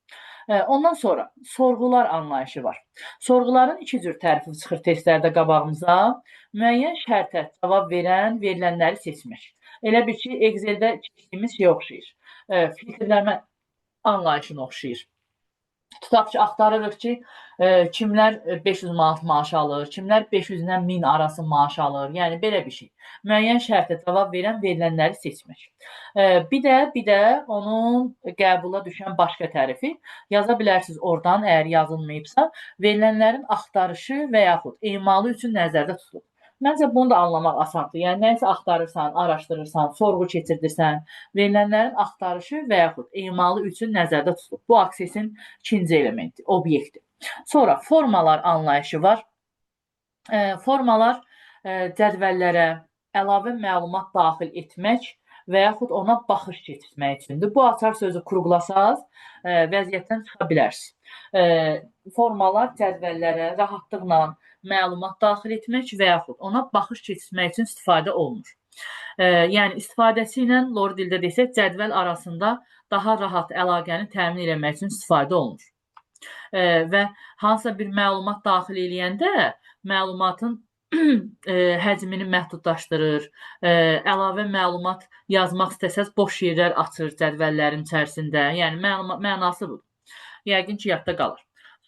Ondan sonra sorğular anlayışı var. Sorğuların iki cür tərifi çıxır testlərdə qabağımıza. Müəyyən şərtə cavab verən, verilənləri seçmək. Elə bir ki, Excel-də keçdiyimiz şey oxşayır. Filtrləmə anlayışına oxşayır. Tutaq ki, axtarırıq ki, kimlər 500 manat maaş alır, kimlər 500-dən 1000 arası maaş alır. Yəni, belə bir şey. Müəyyən şərtə cavab verən, verilənləri seçmək. Bir də onun qəbula düşən başqa tərifi yaza bilərsiniz oradan, əgər yazılmayıbsa, verilənlərin axtarışı və yaxud emalı üçün nəzərdə tutulur. Məncə, bunu da anlamaq asandır. Yəni, nəyisə axtarırsan, araşdırırsan, sorğu keçirdirsən, verilənlərin axtarışı və yaxud emalı üçün nəzərdə tutulur. Bu Access-in ikinci elementi, obyekti. Sonra, formalar anlayışı var. Formalar cədvəllərə əlavə məlumat daxil etmək və yaxud ona baxış keçirmək üçündür. Bu açar sözü qurğulasaz, vəziyyətdən çıxa bilərsiniz. Formalar cədvəllərə rahatlıqla məlumat daxil etmək və yaxud ona baxış keçirmək üçün istifadə olunur. Yəni, istifadəsi ilə loru dildə desək, cədvəl arasında daha rahat əlaqəni təmin etmək üçün istifadə olunur. Və hansısa bir məlumat daxil eləyəndə məlumatın həcmini məhdudlaşdırır, əlavə məlumat yazmaq istəsəz, boş yerlər açır cədvəllərin içərisində. Yəni, mənası budur. Yəqin ki, yadda qalır.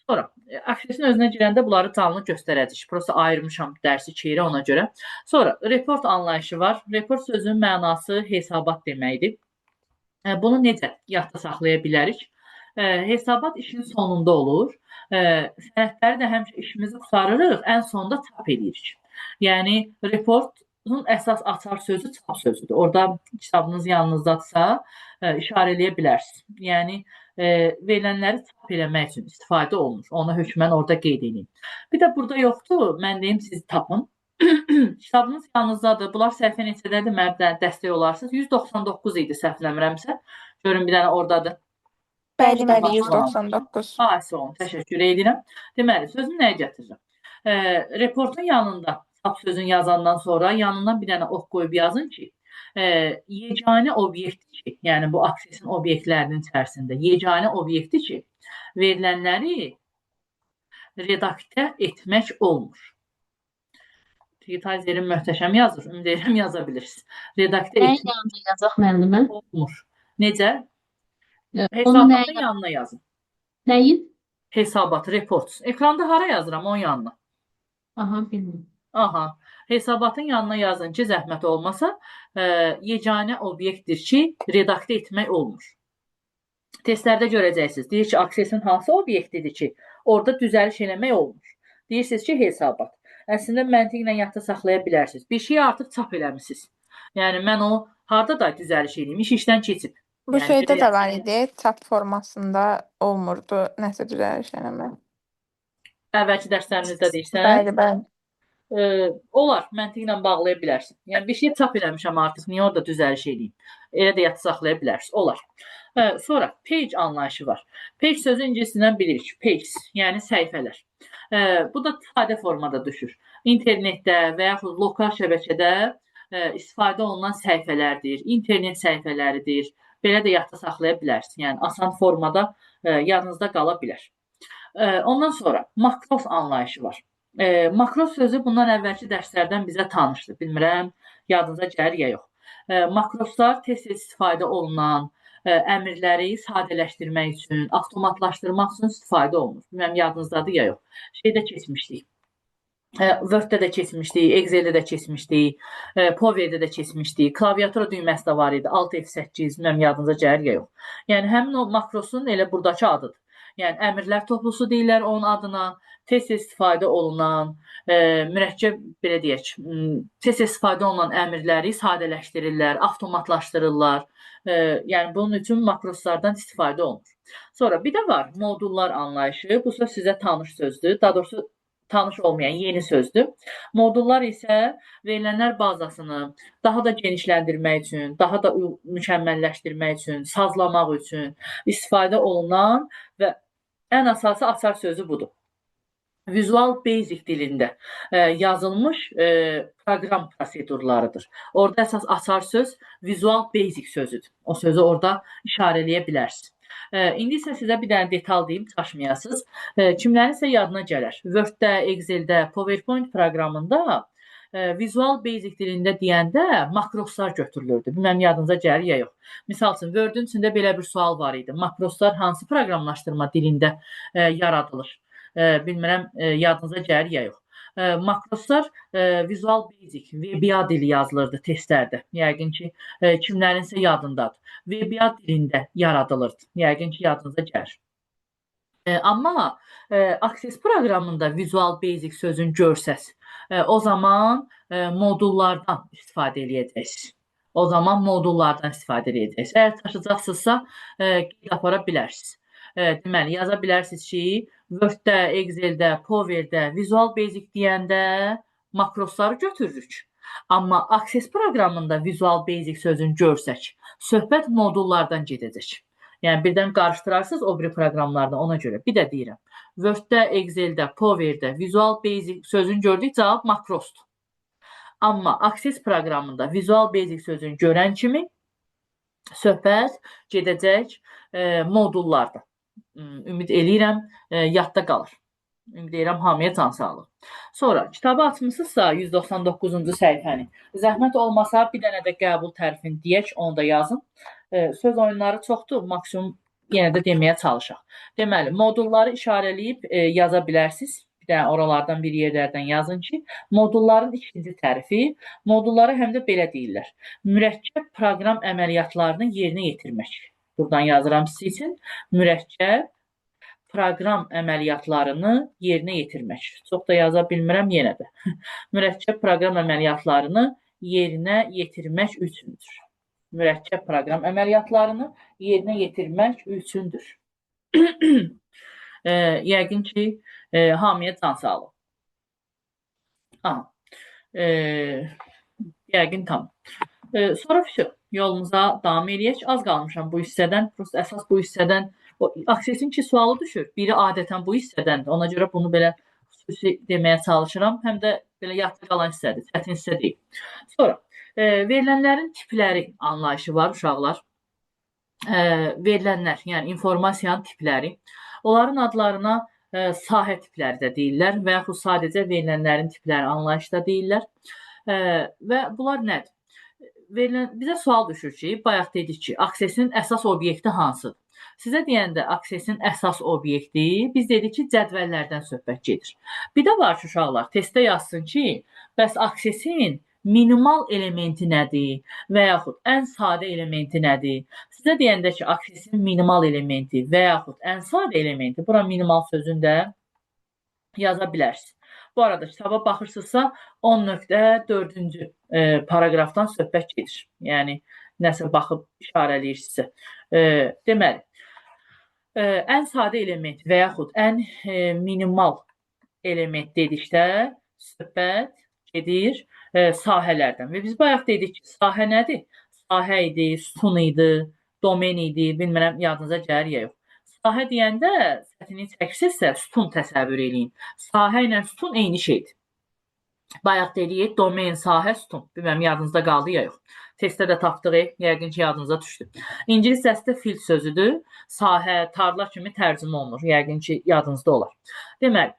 Sonra, Access-in özünə girəndə bunları canlı göstərəcək. Prosta ayırmışam dərsi keyirə ona görə. Sonra, report anlayışı var. Report sözünün mənası hesabat deməkdir. Bunu necə yadda saxlaya bilərik? Hesabat işin sonunda olur. Sənədləri də həmişə işimizi qurtarırıq, ən sonunda çap edirik. Yəni, report Bunun əsas açar sözü çap sözüdür. Orada kitabınız yanınızdadsa işarə eləyə bilərsiniz. Yəni verilənləri çap eləmək üçün istifadə olunur. Ona hökmən orada qeyd edin. Bir də burada yoxdur. Mən deyim siz tapın. Kitabınız yanınızdadır. Bunlar səhifə neçədədir? Mənə dəstək olarsınız. 199 idi səhvləmirəmsə. Görün bir dənə oradadır. Bəli, bəli, Tamam. 199. Sağ olun, təşəkkür edirəm. Deməli, sözü nəyə gətirirəm? Reportun yanında, çap sözün yazandan sonra yanından bir dənə ox qoyub yazın ki, yeganə obyektdir ki, yəni bu aksesin obyektlərinin içərisində yeganə obyektdir ki, verilənləri redaktə etmək olmur. Digitalizerin möhtəşəm yazır, ümid edirəm yaza bilirsiniz. Redaktə Nəyin etmək yanında yazaq müəllimə? olmur. Necə? Onu Hesabatın nəyin? yanına yazın. Nəyin? Hesabat, reports. Ekranda hara yazıram? Onun yanına. Aha, bilmirəm. Aha, hesabatın yanına yazın ki, zəhmət olmasa, yeganə obyektdir ki, redaktə etmək olmur. Testlərdə görəcəksiniz. Deyir ki, aksesin hansı obyektidir ki, orada düzəliş eləmək olmur. Deyirsiniz ki, hesabat. Əslində məntiqlə yadda saxlaya bilərsiniz. Bir şeyi artıq çap eləmisiniz. Yəni mən o harda da düzəliş eləyim, iş işdən keçib. Bu Yəni şeydə belə- də var idi, çap formasında olmurdu nəsə düzəliş eləmək. Əvvəlki dərslərinizdə deyirsən. Bəli, bəli. Olar, məntiqlə bağlaya bilərsən. Yəni bir şey çap eləmişəm artıq, niyə orada düzəliş eləyim? Elə də yadda saxlaya bilərsiniz. Olar. Sonra page anlayışı var. Page sözü ingiliscəsindən bilirik. Pages, yəni səhifələr. Bu da sadə formada düşür. İnternetdə və yaxud lokal şəbəkədə istifadə olunan səhifələrdir, internet səhifələridir. Belə də yadda saxlaya bilərsiniz. Yəni asan formada yadınızda qala bilər. Ondan sonra makros anlayışı var. Makros sözü bundan əvvəlki dərslərdən bizə tanışdır. Bilmirəm, yadınıza gəlir ya yox. Makroslar tez-tez istifadə olunan əmrləri sadələşdirmək üçün, avtomatlaşdırmaq üçün istifadə olunur. Bilmirəm, yadınızdadır ya yox. Şeydə keçmişdik. Word-də də keçmişdik, Excel-də də keçmişdik, Power-də də keçmişdik. Klaviatura düyməsi də var idi. Alt F8, bilmirəm, yadınıza gəlir ya yox. Yəni həmin o makrosun elə buradakı adıdır. Yəni əmrlər toplusu deyirlər onun adına, tez-tez istifadə olunan, mürəkkəb belə deyək, tez-tez istifadə olunan əmrləri sadələşdirirlər, avtomatlaşdırırlar. Yəni bunun üçün makroslardan istifadə olunur. Sonra bir də var modullar anlayışı. Bu söz sizə tanış sözdür. Daha doğrusu tanış olmayan yeni sözdür. Modullar isə verilənlər bazasını daha da genişləndirmək üçün, daha da mükəmməlləşdirmək üçün, sazlamaq üçün istifadə olunan və ən əsası açar sözü budur. Visual Basic dilində yazılmış proqram prosedurlarıdır. Orada əsas açar söz Visual Basic sözüdür. O sözü orada işarə eləyə bilərsiniz. İndi isə sizə bir dənə detal deyim, çaşmayasınız. Kimlərin isə yadına gələr. Word-də, Excel-də, PowerPoint proqramında Visual Basic dilində deyəndə makroslar götürülürdü. Bilməm, yadınıza gəlir ya yox. Misal üçün, Word-ün içində belə bir sual var idi. Makroslar hansı proqramlaşdırma dilində yaradılır? Bilmirəm, yadınıza gəlir ya yox. Makroslar Visual Basic, VBA dili yazılırdı testlərdə. Yəqin ki, kimlərinsə yadındadır. VBA dilində yaradılırdı. Yəqin ki, yadınıza gəlir. Amma Access proqramında Visual Basic sözünü görsəz, o zaman modullardan istifadə edəcəksiniz. O zaman modullardan istifadə edəcəksiniz. Əgər çaşacaqsınızsa, qeyd apara bilərsiniz. Deməli, yaza bilərsiniz ki, Word-də, Excel-də, Power-də Visual Basic deyəndə makrosları götürürük. Amma Access proqramında Visual Basic sözünü görsək, söhbət modullardan gedəcək. Yəni birdən qarışdırarsınız o biri proqramlarda, ona görə. Bir də deyirəm, Word-də, Excel-də, Power-də Visual Basic sözünü gördük, cavab makrosdur. Amma Access proqramında Visual Basic sözünü görən kimi söhbət gedəcək modullarda. Ümid eləyirəm, yadda qalır. Ümid edirəm, hamıya can sağlıq. Sonra, kitabı açmışsınızsa 199-cu səhifəni. Zəhmət olmasa bir dənə də qəbul tərifini deyək, onu da yazın. Söz oyunları çoxdur, maksimum yenə də deməyə çalışaq. Deməli, modulları işarələyib yaza bilərsiniz. Bir də oralardan bir yerlərdən yazın ki, modulların ikinci tərifi, modulları həm də belə deyirlər. Mürəkkəb proqram əməliyyatlarını yerinə yetirmək. Buradan yazıram sizin üçün. Mürəkkəb proqram əməliyyatlarını yerinə yetirmək. Çox da yaza bilmirəm yenə də. Mürəkkəb proqram əməliyyatlarını yerinə yetirmək üçündür. Mürəkkəb proqram əməliyyatlarını yerinə yetirmək üçündür. Yəqin ki, hamıya can sağlıq. Yəqin tam. Sonra yolumuza davam edək. Az qalmışam bu hissədən. Prosta əsas bu hissədən aksesin 2 sualı düşür. Biri adətən bu hissədəndir. Ona görə bunu belə xüsusi deməyə çalışıram. Həm də belə yadda qalan hissədir. Çətin hissə deyil. Sonra verilənlərin tipləri anlayışı var uşaqlar. Verilənlər, yəni informasiyanın tipləri. Onların adlarına sahə tipləri də deyirlər və yaxud sadəcə verilənlərin tipləri anlayışı da deyirlər. Və bunlar nədir? Bizə sual düşür ki, bayaq dedik ki, aksesin əsas obyekti hansıdır? Sizə deyəndə aksesin əsas obyekti, biz dedik ki, cədvəllərdən söhbət gedir. Bir də var ki, uşaqlar, testdə yazsın ki, bəs aksesin minimal elementi nədir və yaxud ən sadə elementi nədir? Sizə deyəndə ki, aksesin minimal elementi və yaxud ən sadə elementi, bura minimal sözünü də yaza bilərsiniz. Bu arada kitaba baxırsınızsa 10.4-cü paragrafdan söhbət gedir. Yəni, nəsə baxıb işarələyirsinizsə. Deməli, ən sadə element və yaxud ən minimal element dedikdə söhbət gedir sahələrdən. Və biz bayaq dedik ki, sahə nədir? Sahə idi, sütun idi, domen idi, bilmirəm yadınıza gəlir ya yox. Sahə deyəndə sətini çəkirsinizsə, sütun təsəvvür eləyin. Sahə ilə sütun eyni şeydir. Bayaq dedik, domen, sahə, sütun. Bilmirəm yadınızda qaldı ya yox. Testdə də tapdıq, yəqin ki, yadınıza düşdü. İngilis səsdə field sözüdür. Sahə, tarla kimi tərcümə olunur. Yəqin ki, yadınızda olar. Deməli,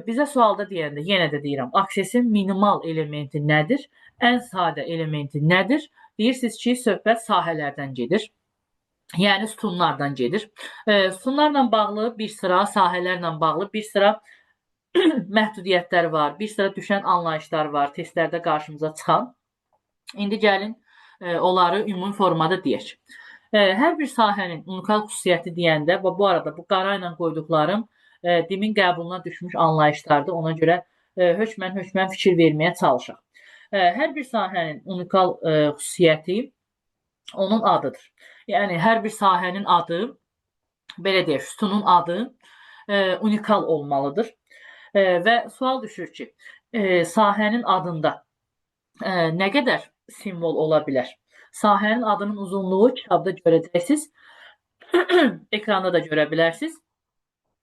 bizə sualda deyəndə, yenə də deyirəm, aksesin minimal elementi nədir? Ən sadə elementi nədir? Deyirsiniz ki, söhbət sahələrdən gedir. Yəni, sütunlardan gedir. Sütunlarla bağlı bir sıra, sahələrlə bağlı bir sıra məhdudiyyətlər var, bir sıra düşən anlayışlar var, testlərdə qarşımıza çıxan. İndi gəlin, onları ümumi formada deyək. Hər bir sahənin unikal xüsusiyyəti deyəndə, və bu arada bu qara ilə qoyduqlarım dimin qəbuluna düşmüş anlayışlardır. Ona görə hökmən fikir verməyə çalışaq. Hər bir sahənin unikal xüsusiyyəti onun adıdır. Yəni, hər bir sahənin adı, belə deyək, sütunun adı unikal olmalıdır. Və sual düşür ki, sahənin adında nə qədər simvol ola bilər? Sahənin adının uzunluğu kitabda görəcəksiniz, ekranda da görə bilərsiniz.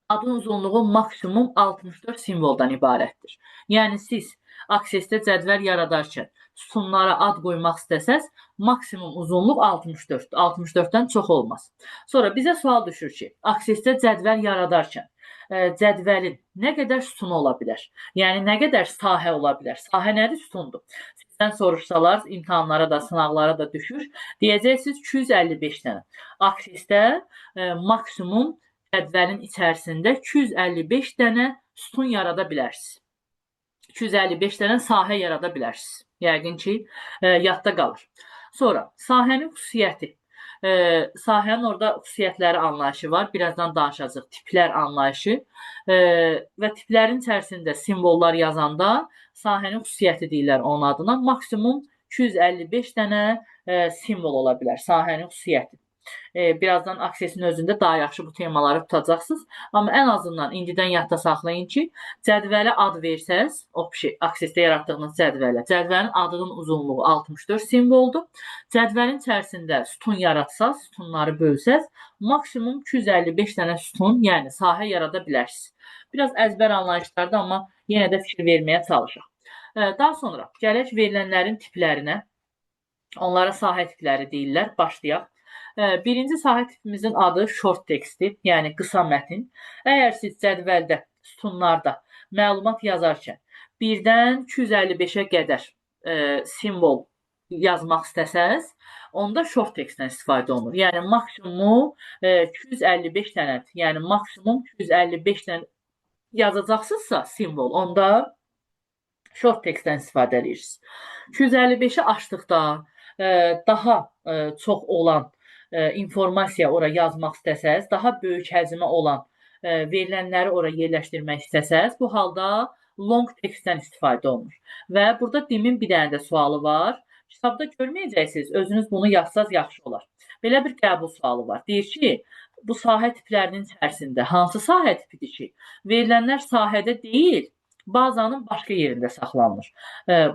Adın uzunluğu maksimum 64 simvoldan ibarətdir. Yəni, siz aksesdə cədvəl yaradarkən sütunlara ad qoymaq istəsəz, maksimum uzunluq 64-dür. 64-dən çox olmaz. Sonra bizə sual düşür ki, aksesdə cədvəl yaradarkən cədvəlin nə qədər sütunu ola bilər? Yəni, nə qədər sahə ola bilər? Sahə nədir? Sütundur. Sizdən soruşsalar, imtahanlara da, sınavlara da düşür. Deyəcəksiniz 255 dənə. Aksesdə maksimum cədvəlin içərisində 255 dənə sütun yarada bilərsiniz. 255 dənə sahə yarada bilərsiniz. Yəqin ki, yadda qalır. Sonra, sahənin xüsusiyyəti. Sahənin orada xüsusiyyətləri anlayışı var. Birazdan danışacaq. Tiplər anlayışı və tiplərin içərisində simvollar yazanda sahənin xüsusiyyəti deyirlər onun adına. Maksimum 255 dənə simvol ola bilər. Sahənin xüsusiyyəti. Birazdan aksesin özündə daha yaxşı bu temaları tutacaqsınız. Amma ən azından indidən yadda saxlayın ki, cədvələ ad versəz, aksesdə yaratdığınız cədvələ, cədvəlin adının uzunluğu 64 simvoldur. Cədvəlin içərisində sütun yaratsaz, sütunları bölsəz, maksimum 255 dənə sütun, yəni sahə yarada bilərsiniz. Biraz əzbər anlayışlardır, amma yenə də fikir verməyə çalışaq. Daha sonra gələk verilənlərin tiplərinə. Onlara sahə tipləri deyirlər. Başlayaq. Birinci sahə tipimizin adı short textdir, yəni qısa mətin. Əgər siz cədvəldə, sütunlarda məlumat yazarkən 1-dən 255-ə qədər simvol yazmaq istəsəz, onda short textdən istifadə olunur. Yəni, maksimum 255 dənədir. Yəni, maksimum 255 dənə yazacaqsınızsa simvol, onda short textdən istifadə edirsiniz. 255-i açdıqda daha çox olan informasiya ora yazmaq istəsəz, daha böyük həcmə olan verilənləri ora yerləşdirmək istəsəz, bu halda long textdən istifadə olunur. Və burada Dimin bir dənə də sualı var. Kitabda görməyəcəksiniz, özünüz bunu yazsaz yaxşı olar. Belə bir qəbul sualı var. Deyir ki, bu sahə tiplərinin içərisində hansı sahə tipidir ki, verilənlər sahədə deyil, bazanın başqa yerində saxlanılır.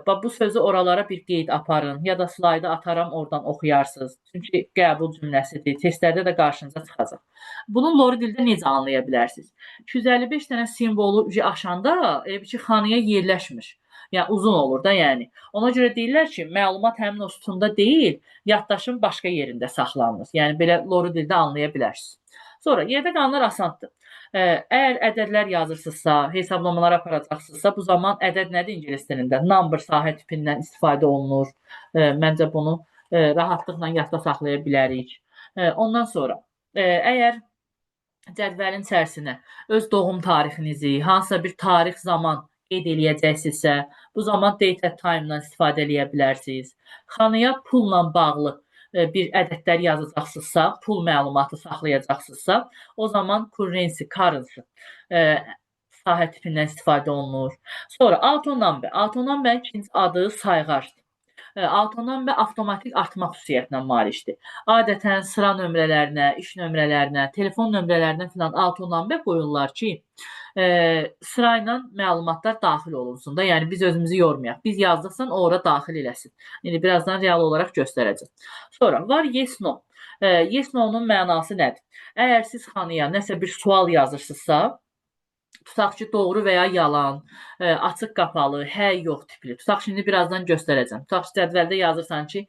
Bu sözü oralara bir qeyd aparın, ya da slayda ataram, oradan oxuyarsınız. Çünki qəbul cümləsidir, testlərdə də qarşınıza çıxacaq. Bunu lori dildə necə anlaya bilərsiniz? 255 dənə simvolu aşanda elə bir ki, xanaya yerləşmir. Yəni uzun olur da, yəni. Ona görə deyirlər ki, məlumat həmin o sütunda deyil, yaddaşın başqa yerində saxlanılır. Yəni belə lori dildə anlaya bilərsiniz. Sonra yerdə qalanlar asandır. Əgər ədədlər yazırsınızsa, hesablamalar aparacaqsınızsa, bu zaman ədəd nədir ingilis dilində? Number sahə tipindən istifadə olunur. Məncə bunu rahatlıqla yadda saxlaya bilərik. Ondan sonra, əgər cədvəlin içərisinə öz doğum tarixinizi, hansısa bir tarix zaman qeyd eləyəcəksinizsə, bu zaman date at time-dan istifadə eləyə bilərsiniz. Xanaya pulla bağlı bir ədədlər yazacaqsınızsa, pul məlumatı saxlayacaqsınızsa, o zaman currency sahə tipindən istifadə olunur. Sonra autonumber. Autonumber ikinci adı sayğacdır. Autonumber avtomatik artma xüsusiyyətinə malikdir. Adətən sıra nömrələrinə, iş nömrələrinə, telefon nömrələrinə filan autonumber qoyurlar ki, sırayla məlumatlar daxil olunsun da, yəni biz özümüzü yormayaq. Biz yazdıqsan o ora daxil eləsin. İndi birazdan real olaraq göstərəcəm. Sonra var yes no. Yes no-nun mənası nədir? Əgər siz xanaya nəsə bir sual yazırsınızsa, tutaq ki, doğru və ya yalan, açıq qapalı, hə, yox tipli. Tutaq şimdi birazdan göstərəcəm. Tutaq ki, cədvəldə yazırsan ki,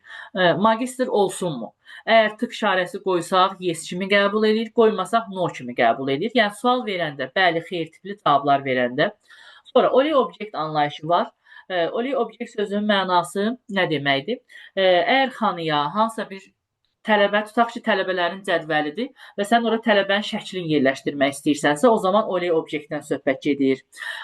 magistr olsunmu? Əgər tık işarəsi qoysaq, yes kimi qəbul edir, qoymasaq no kimi qəbul edir. Yəni sual verəndə, bəli, xeyr tipli cavablar verəndə. Sonra only object anlayışı var. Only object sözünün mənası nə deməkdir? Əgər xanaya hansısa bir tələbə, tutaq ki, tələbələrin cədvəlidir və sən ora tələbənin şəklini yerləşdirmək istəyirsənsə, o zaman only objektdən söhbət gedir.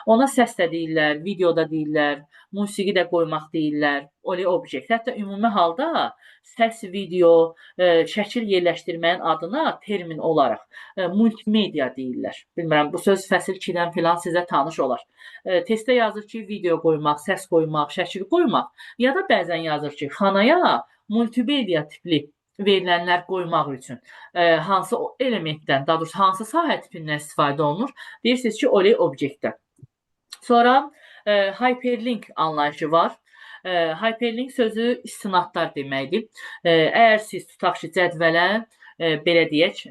Ona səs də deyirlər, videoda deyirlər, musiqi də qoymaq deyirlər, only object. Hətta ümumi halda səs, video, şəkil yerləşdirməyin adına termin olaraq multimedia deyirlər. Bilmirəm, bu söz fəsil 2-dən filan sizə tanış olar. Testdə yazır ki, video qoymaq, səs qoymaq, şəkil qoymaq, ya da bəzən yazır ki, xanaya multimedia tipli verilənlər qoymaq üçün hansı elementdən, daha doğrusu hansı sahə tipindən istifadə olunur? Deyirsiniz ki, only objektdən. Sonra hyperlink anlayışı var. Hyperlink sözü istinadlar deməkdir. Əgər siz tutaq ki, cədvələ belə deyək,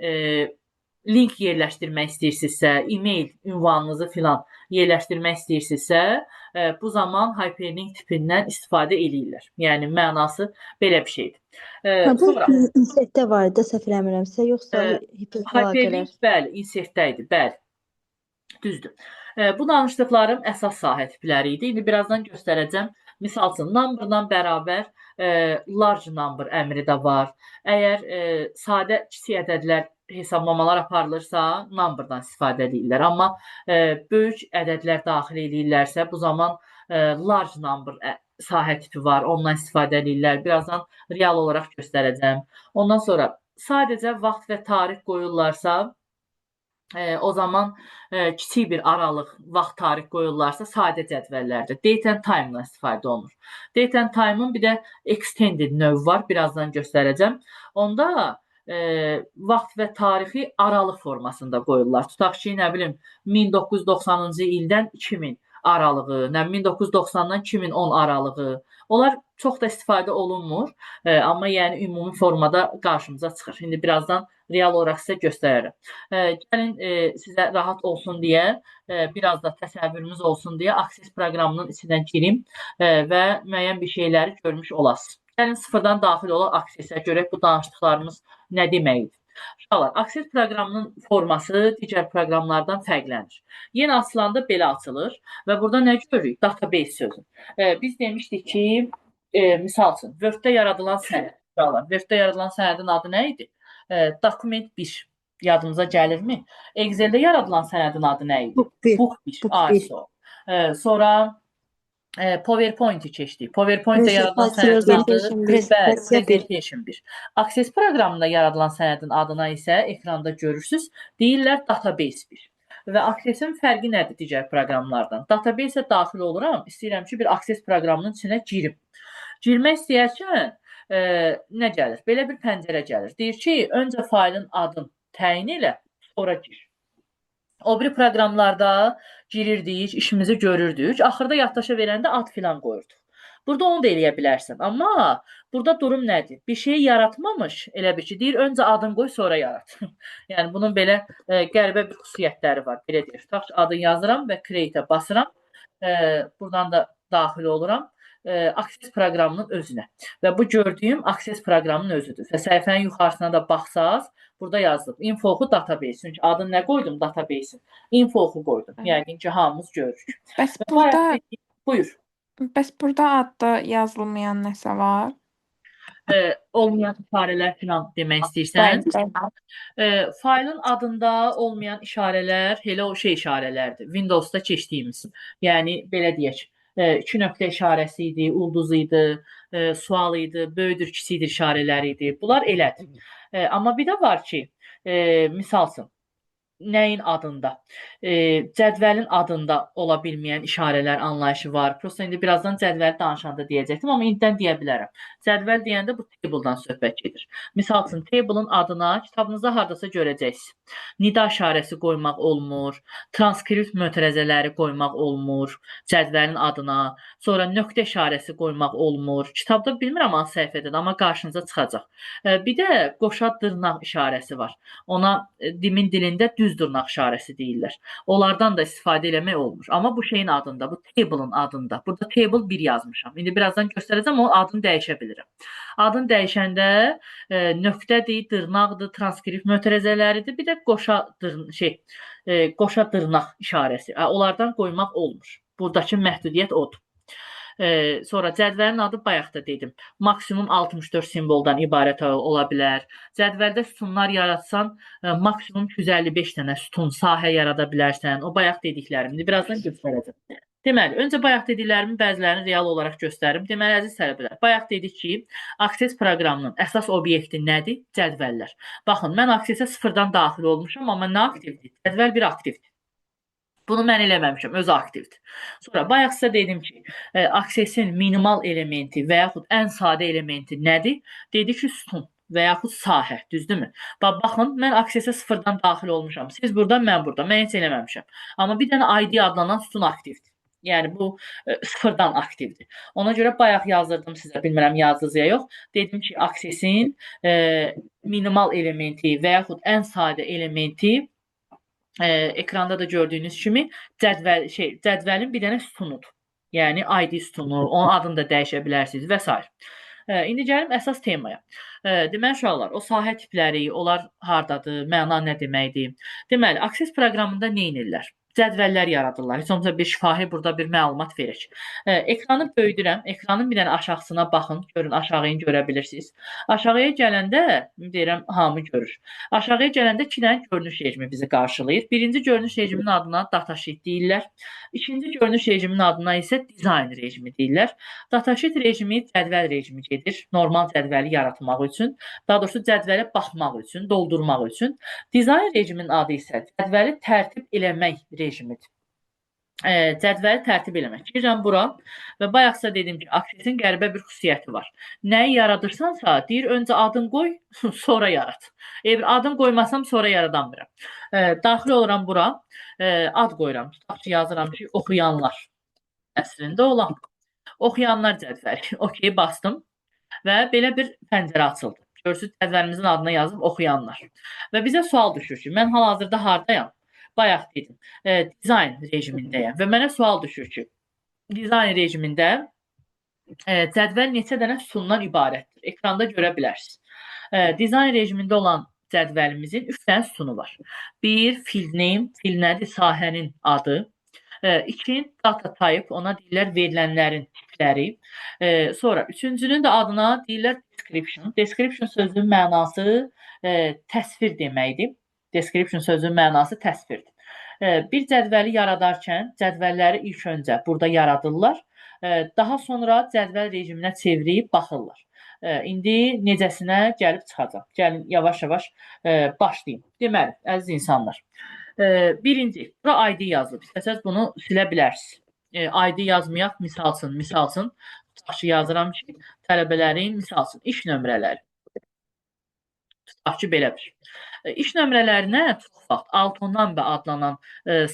link yerləşdirmək istəyirsinizsə, e-mail ünvanınızı filan yerləşdirmək istəyirsinizsə, bu zaman hyperlink tipindən istifadə eləyirlər. Yəni mənası belə bir şeydir. Bu insertdə var da, səhv eləmirəmsə, yoxsa hyperlink bəli, insertdə idi, bəli. Düzdür. Bu danışdıqlarım əsas sahə tipləri idi. İndi birazdan göstərəcəm. Misal üçün, number-dan bərabər large number əmri də var. Əgər sadə kiçik ədədlər hesablamalar aparılırsa, number-dan istifadə edirlər. Amma böyük ədədlər daxil edirlərsə, bu zaman large number sahə tipi var, ondan istifadə edirlər. Birazdan real olaraq göstərəcəm. Ondan sonra sadəcə vaxt və tarix qoyurlarsa, o zaman kiçik bir aralıq vaxt tarix qoyurlarsa sadə cədvəllərdə date and time-dan istifadə olunur. Date and time-ın bir də extended növü var, birazdan göstərəcəm. Onda vaxt və tarixi aralıq formasında qoyurlar. Tutaq ki, nə bilim 1990-cı ildən 2000 aralığı, 1990-dan 2010 aralığı. Onlar çox da istifadə olunmur, amma yəni ümumi formada qarşımıza çıxır. İndi birazdan real olaraq sizə göstərərəm. Gəlin sizə rahat olsun deyə, biraz da təsəvvürümüz olsun deyə Access proqramının içindən girim və müəyyən bir şeyləri görmüş olasınız. Gəlin sıfırdan daxil olaq Access-ə görək bu danışdıqlarımız nə deməkdir. Uşaqlar, Access proqramının forması digər proqramlardan fərqlənir. Yeni açılanda belə açılır və burada nə görürük? Database sözü. Biz demişdik ki, misal üçün, Word-də yaradılan sənəd. Word-də yaradılan sənədin adı nə idi? Document 1. Yadınıza gəlirmi? Excel-də yaradılan sənədin adı nə idi? Book 1. Sonra PowerPoint-i keçdik. PowerPoint-də yaradılan sənədin adı Presentation 1. Access proqramında yaradılan sənədin adına isə ekranda görürsünüz. Deyirlər Database 1. Və Access-in fərqi nədir digər proqramlardan? Database-ə daxil oluram, istəyirəm ki, bir Access proqramının içinə girim. Girmək istəyərkən nə gəlir? Belə bir pəncərə gəlir. Deyir ki, öncə faylın adını təyin elə, sonra gir. O biri proqramlarda girirdik, işimizi görürdük. Axırda yaddaşa verəndə ad filan qoyurduq. Burada onu da eləyə bilərsən. Amma burada durum nədir? Bir şeyi yaratmamış, elə bir ki, deyir, öncə adını qoy, sonra yarat. Yəni bunun belə qəribə bir xüsusiyyətləri var. Belə deyir, tutaq ki, adını yazıram və create-ə basıram. Buradan da daxil oluram. Access proqramının özünə. Və bu gördüyüm Access proqramının özüdür. Və səhifənin yuxarısına da baxsaz, burada yazılıb. Info-xu database. Çünki adını nə qoydum database-in? Info-xu qoydum. Yəqin ki, hamımız görürük. Bəs Və burada bayaq dediyim- Buyur. bəs burada adda yazılmayan nəsə var? Olmayan işarələr falan demək istəyirsən. Bəli. Faylın adında olmayan işarələr elə o şey işarələrdir. Windows-da keçdiyimiz. Yəni belə deyək, 2 nöqtə işarəsi idi, ulduz idi, sual idi, böyüdür, kiçikdir işarələri idi. Bunlar elədir. Amma bir də var ki, misal üçün nəyin adında, cədvəlin adında ola bilməyən işarələr anlayışı var. Prosta indi birazdan cədvəli danışanda deyəcəkdim, amma indidən deyə bilərəm. Cədvəl deyəndə bu table-dan söhbət gedir. Misal üçün, table-ın adına kitabınızda hardasa görəcəksiniz. Nida işarəsi qoymaq olmur, transkript mötərəzələri qoymaq olmur, cədvəlin adına, sonra nöqtə işarəsi qoymaq olmur. Kitabda bilmirəm hansı səhifədədir, amma qarşınıza çıxacaq. Bir də qoşa dırnaq işarəsi var. Ona dimin dilində düz dırnaq işarəsi deyirlər. Onlardan da istifadə eləmək olmur. Amma bu şeyin adında, bu table-ın adında. Burada table 1 yazmışam. İndi birazdan göstərəcəm, o adını dəyişə bilirəm. Adını dəyişəndə nöqtədir, dırnaqdır, transkript mötərəzələridir, bir də qoşa dırnaq işarəsi. Onlardan qoymaq olmur. Buradakı məhdudiyyət odur. Sonra cədvəlin adı bayaq da dedim. Maksimum 64 simvoldan ibarət ola bilər. Cədvəldə sütunlar yaratsan, maksimum 255 dənə sütun, sahə yarada bilərsən. O bayaq dediklərimdir. Birazdan göstərəcəm. Deməli, öncə bayaq dediklərimin bəzilərini real olaraq göstərim. Deməli, əziz tələbələr, bayaq dedik ki, Access proqramının əsas obyekti nədir? Cədvəllər. Baxın, mən Access-ə sıfırdan daxil olmuşam, amma nə aktivdir? Cədvəl bir aktivdir. Bunu mən eləməmişəm, özü aktivdir. Sonra bayaq sizə dedim ki, Access-in minimal elementi və yaxud ən sadə elementi nədir? Dedik ki, sütun və yaxud sahə, düzdürmü? Baxın, mən Access-ə sıfırdan daxil olmuşam. Siz burada, mən burada. Mən heç eləməmişəm. Amma bir dənə ID adlanan sütun aktivdir. Yəni bu sıfırdan aktivdir. Ona görə bayaq yazdırdım sizə, bilmirəm yazdınız ya yox. Dedim ki, Access-in minimal elementi və yaxud ən sadə elementi ekranda da gördüyünüz kimi cədvəlin bir dənə sütunudur. Yəni ID sütunu, onun adını da dəyişə bilərsiniz və s. İndi gəlim əsas temaya. Deməli uşaqlar, o sahə tipləri, onlar hardadır, məna nə deməkdir? Deməli, Access proqramında nə edirlər? Cədvəllər yaradırlar. Heç olmasa bir şifahi burada bir məlumat verir. Ekranı böyüdürəm. Ekranın bir dənə aşağısına baxın. Görün, aşağıyı görə bilirsiniz. Aşağıya gələndə, deyirəm, hamı görür. Aşağıya gələndə 2 dənə görünüş rejimi bizi qarşılayır. Birinci görünüş rejiminin adına datasheet deyirlər. İkinci görünüş rejiminin adına isə design rejimi deyirlər. Datasheet rejimi cədvəl rejimi gedir. Normal cədvəli yaratmaq üçün, daha doğrusu cədvələ baxmaq üçün, doldurmaq üçün. Design rejiminin adı isə cədvəli tərtib eləmək rejimidir. Cədvəli tərtib eləmək. Girirəm bura və bayaqsa dedim ki, Access-in qəribə bir xüsusiyyəti var. Nəyi yaradırsansa, deyir, öncə adını qoy, sonra yarat. Adını qoymasam, sonra yaradanmıram. Daxil oluram bura, ad qoyuram. Tutaq ki, yazıram ki, oxuyanlar. Əslində olan. Oxuyanlar cədvəli. OK, bastım və belə bir pəncərə açıldı. Görürsünüz, cədvəlimizin adına yazıb oxuyanlar. Və bizə sual düşür ki, mən hal-hazırda hardayam? Bayaq dedim, design rejimindəyəm və mənə sual düşür ki, design rejimində cədvəl neçə dənə sütundan ibarətdir? Ekranda görə bilərsiniz. Design rejimində olan cədvəlimizin 3 dənə sütunu var. 1, field name, field nədir? Sahənin adı. 2, data type, ona deyirlər verilənlərin tipləri. Sonra 3-cünün də adına deyirlər description. Description sözünün mənası təsvir deməkdir. Description sözünün mənası təsvirdir. Bir cədvəli yaradarkən cədvəlləri ilk öncə burada yaradırlar. Daha sonra cədvəl rejiminə çevirib baxırlar. İndi necəsinə gəlib çıxacaq. Gəlin yavaş-yavaş başlayayım. Deməli, əziz insanlar, Birinci, bura ID yazılıb. İstəsəz bunu silə bilərsiniz. ID yazmayaq, misal üçün, tutaq ki, yazıram ki, tələbələrin, misal üçün, iş nömrələri. Tutaq ki, belə bir. İş nömrələrinə çox vaxt Altondan və adlanan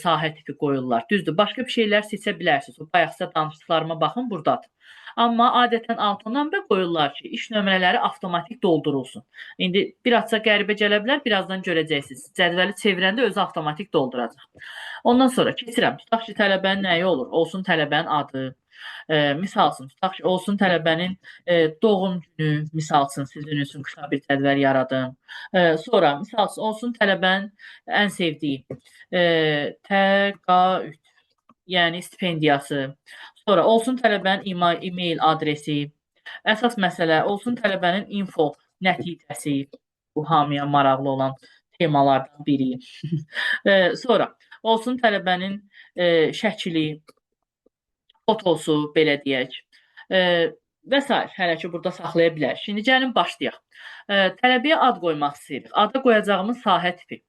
sahə tipi qoyurlar. Düzdür, başqa bir şeylər seçə bilərsiniz. O bayaqsa danışdıqlarıma baxın, buradadır. Amma adətən Altondan və qoyurlar ki, iş nömrələri avtomatik doldurulsun. İndi birazca qəribə gələ bilər, birazdan görəcəksiniz. Cədvəli çevirəndə özü avtomatik dolduracaq. Ondan sonra keçirəm. Tutaq ki, tələbənin nəyi olur? Olsun tələbənin adı. Misal üçün, tutaq ki, olsun tələbənin doğum günü, misal üçün, sizin üçün qısa bir cədvəl yaradım. Sonra, misal üçün, olsun tələbənin ən sevdiyi təqaüd, yəni stipendiyası. Sonra, olsun tələbənin e-mail adresi. Əsas məsələ, olsun tələbənin info nəticəsi. Bu, hamıya maraqlı olan temalardan biri. Sonra, olsun tələbənin şəkili, fotosu, belə deyək. Və s. Hələ ki, burada saxlaya bilərik. Şimdi gəlin başlayaq. Tələbəyə ad qoymaq istəyirik. Ada qoyacağımız sahə tipi.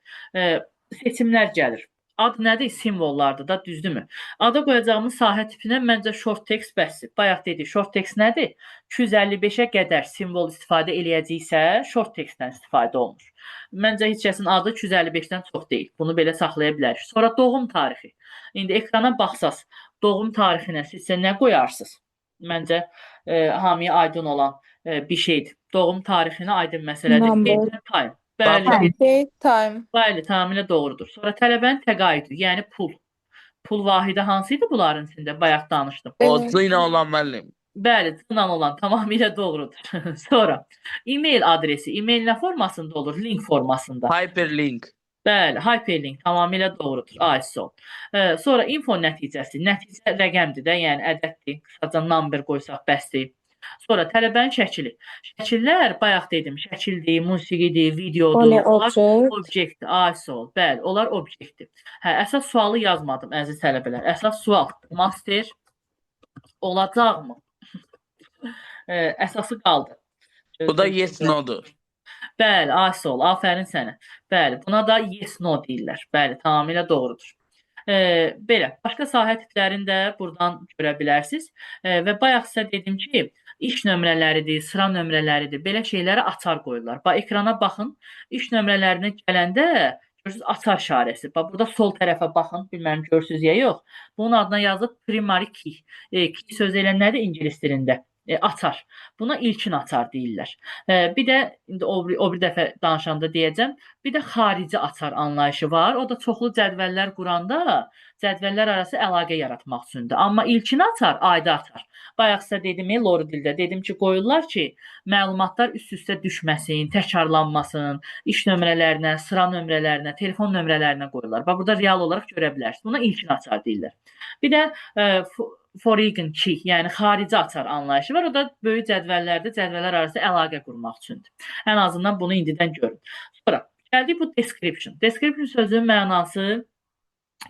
Seçimlər gəlir. Ad nədir? Simvollardır da, düzdürmü? Ada qoyacağımız sahə tipinə məncə short text bəsdir. Bayaq dedik, short text nədir? 255-ə qədər simvol istifadə eləyəcəksə, short textdən istifadə olunur. Məncə heç kəsin adı 255-dən çox deyil. Bunu belə saxlaya bilərik. Sonra doğum tarixi. İndi ekrana baxsaz, doğum tarixinə sizcə nə qoyarsınız? Məncə hamıya aydın olan bir şeydir. Doğum tarixinə aydın məsələdir. Number. Date and time. Bəli, Date, time. bəli, tamamilə doğrudur. Sonra tələbənin təqaüdü, yəni pul. Pul vahidi hansı idi bunların içində? Bayaq danışdım. Odlu ilə olan müəllim. Bəli, cınnan olan tamamilə doğrudur. Sonra e-mail adresi. E-mail nə formasında olur? Link formasında. Hyperlink. Bəli, hyperlink tamamilə doğrudur. ISO. Sonra info nəticəsi. Nəticə rəqəmdir də, yəni ədəddir. Qısaca number qoysaq bəsdir. Sonra tələbənin şəkili. Şəkillər, bayaq dedim, şəkildir, musiqidir, videodur. O nə Onlar object? obyektdir. ISO. Bəli, onlar obyektdir. Əsas sualı yazmadım, əziz tələbələr. Əsas sual, master olacaqmı? Əsası qaldı. Bu da yes no-dur. Bəli, ISO, afərin sənə. Bəli, buna da yes no deyirlər. Bəli, tamamilə doğrudur. Belə, başqa sahə tiplərini də buradan görə bilərsiniz. Və bayaq sizə dedim ki, iş nömrələridir, sıra nömrələridir, belə şeylərə açar qoyurlar. Bax, ekrana baxın, iş nömrələrinə gələndə görürsünüz açar işarəsi. Bax, burada sol tərəfə baxın, bilməm görürsünüz ya yox. Bunun adına yazıb primary key. Key sözü elə nədir ingilis dilində? Açar. Buna ilkin açar deyirlər. Bir də indi o bir dəfə danışanda deyəcəm, bir də xarici açar anlayışı var. O da çoxlu cədvəllər quranda cədvəllər arası əlaqə yaratmaq üçündür. Amma ilkin açar, ayrı açar. Bayaq sizə dedim, Lori dildə dedim ki, qoyurlar ki, məlumatlar üst-üstə düşməsin, təkrarlanmasın, iş nömrələrinə, sıra nömrələrinə, telefon nömrələrinə qoyurlar. Bax, burada real olaraq görə bilərsiniz. Buna ilkin açar deyirlər. Bir də foreign key, yəni xarici açar anlayışı var. O da böyük cədvəllərdə cədvəllər arası əlaqə qurmaq üçündür. Ən azından bunu indidən görün. Sonra gəldik bu description. Description sözünün mənası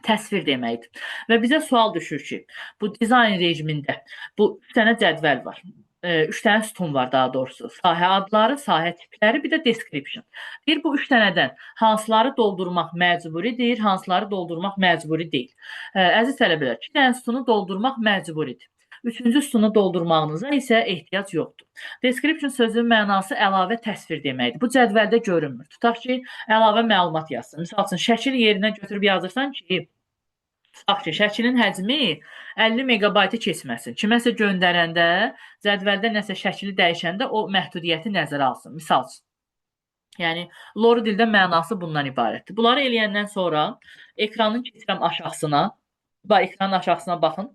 təsvir deməkdir. Və bizə sual düşür ki, bu dizayn rejimində bu 3 dənə cədvəl var. 3 dənə sütun var daha doğrusu. Sahə adları, sahə tipləri, bir də description. Deyir, bu 3 dənədən hansıları doldurmaq məcburidir, hansıları doldurmaq məcburi deyil. Əziz tələbələr, 2 dənə sütunu doldurmaq məcburidir. 3-cü sütunu doldurmağınıza isə ehtiyac yoxdur. Description sözünün mənası əlavə təsvir deməkdir. Bu cədvəldə görünmür. Tutaq ki, əlavə məlumat yazsın. Misal üçün, şəkil yerinə götürüb yazırsan ki, tutaq ki, şəklin həcmi 50 megabaytı keçməsin. Kiməsə göndərəndə, cədvəldə nəsə şəkli dəyişəndə o məhdudiyyəti nəzərə alsın. Misal üçün. Yəni, Lori dildə mənası bundan ibarətdir. Bunları eləyəndən sonra ekranın keçirəm aşağısına. Bax, ekranın aşağısına baxın.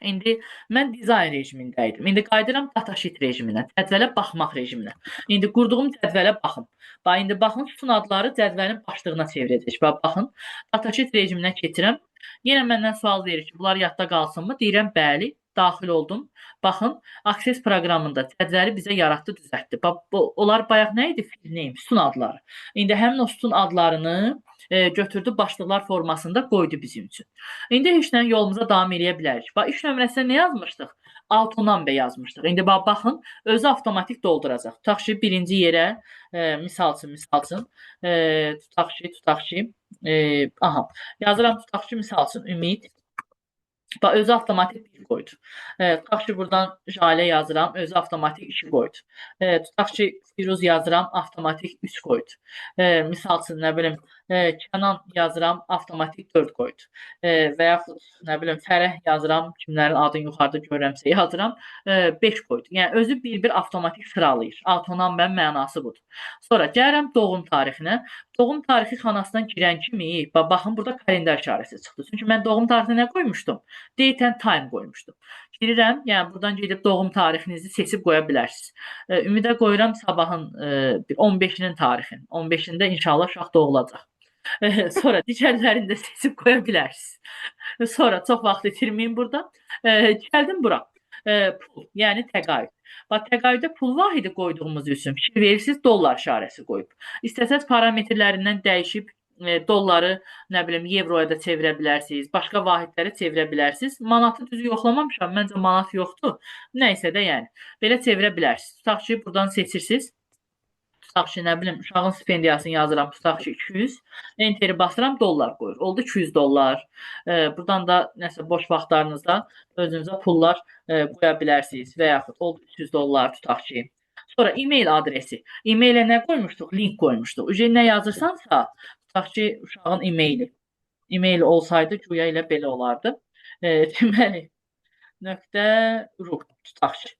İndi mən dizayn rejimindəydim. İndi qayıdıram datasheet rejiminə, cədvələ baxmaq rejiminə. İndi qurduğum cədvələ baxın. Bax, indi baxın, sütun adları cədvəlin başlığına çevirəcək. Bax, baxın, datasheet rejiminə keçirəm. Yenə məndən sual verir ki, bunlar yadda qalsınmı? Deyirəm, bəli, daxil oldum. Baxın, Access proqramında cədvəli bizə yaratdı, düzəltdi. Bax, onlar bayaq nə idi? Field name, sütun adları. İndi həmin o sütun adlarını götürdü, başlıqlar formasında qoydu bizim üçün. İndi heç nə yolumuza davam edə bilərik. Bax, iş nömrəsinə nə yazmışdıq? Autonumber yazmışdıq. İndi bax, baxın, özü avtomatik dolduracaq. Tutaq ki, birinci yerə, misal üçün, tutaq ki, Aha, yazıram tutaq ki, misal üçün Ümid. Bax, özü avtomatik 1 qoydu. Tutaq ki, buradan Jalə yazıram, özü avtomatik 2 qoydu. Tutaq ki, Firuz yazıram, avtomatik 3 qoydu. Misal üçün, nə bilim, Kənan yazıram, avtomatik 4 qoydu. Və yaxud, nə bilim, Fərəh yazıram, kimlərin adını yuxarıda görürəmsə yazıram, 5 qoydu. Yəni, özü bir-bir avtomatik sıralayır. Autonomyanın mənası budur. Sonra gəlirəm doğum tarixinə. Doğum tarixi xanasından girən kimi, baxın, burada kalendar işarəsi çıxdı. Çünki mən doğum tarixinə nə qoymuşdum? Date and time qoymuşdum. Girirəm, yəni buradan gedib doğum tarixinizi seçib qoya bilərsiniz. Ümidə qoyuram sabahın 15-nin tarixini. 15-ində inşallah uşaq doğulacaq. Sonra digərlərini də seçib qoya bilərsiniz. Sonra çox vaxt itirməyin burada. Gəldim bura. Pul, yəni təqaüd. Bax, təqaüdə pul vahidi qoyduğumuz üçün fikir verirsiniz, dollar işarəsi qoyub. İstəsəz parametrlərindən dəyişib dolları, nə bilim, evroya da çevirə bilərsiniz, başqa vahidləri çevirə bilərsiniz. Manatı düzü yoxlamamışam, məncə manat yoxdur. Nəysə də, yəni, belə çevirə bilərsiniz. Tutaq ki, buradan seçirsiniz. Tutaq ki, nə bilim, uşağın stipendiyasını yazıram, tutaq ki, 200. Enteri basıram, dollar qoyur. Oldu 200 dollar. Buradan da nəsə boş vaxtlarınızda özünüzə pullar qoya bilərsiniz və yaxud oldu 300 dollar tutaq ki. Sonra e-mail adresi. E-mailə nə qoymuşduq? Link qoymuşduq. Nə yazırsansa, tutaq ki, uşağın e-maili. E-mail olsaydı güya ilə belə olardı. Deməli, .ru tutaq ki.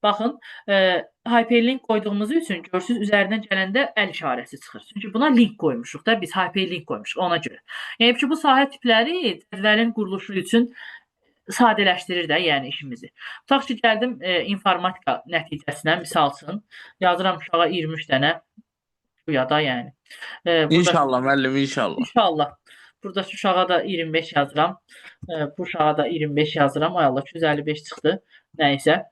Baxın, hyperlink qoyduğumuz üçün görürsünüz, üzərindən gələndə əl işarəsi çıxır. Çünki buna link qoymuşuq da, biz hyperlink qoymuşuq ona görə. Yəni ki, bu sahə tipləri cədvəlin quruluşu üçün sadələşdirir də, yəni işimizi. Tutaq ki, gəldim informatika nəticəsinə, misal üçün, yazıram uşağa 23 dənə, ya da yəni. İnşallah müəllim, inşallah. İnşallah. Buradakı uşağa da 25 yazıram. Bu uşağa da 25 yazıram. Ay Allah, 255 çıxdı. Nəysə.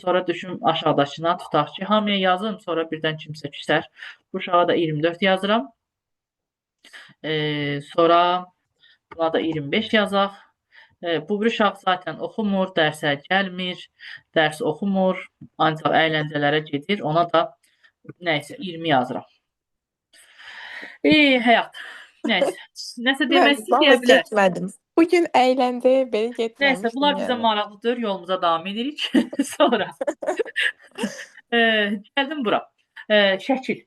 Sonra düşüm aşağıdakına, tutaq ki, hamıya yazım, sonra birdən kimsə küsər. Bu uşağa da 24 yazıram. Sonra buna da 25 yazaq. Bu bir uşaq zaten oxumur, dərsə gəlmir, dərs oxumur, ancaq əyləncələrə gedir. Ona da nəysə 20 yazıram. Həyat. Nəysə. Nəsə demək istəyə bilər. Getmədim. Bugün əyləncəyə belə getməmişdim. Nəysə, bunlar bizə maraqlıdır. Yolumuza davam edirik. Sonra gəldim bura. Şəkil.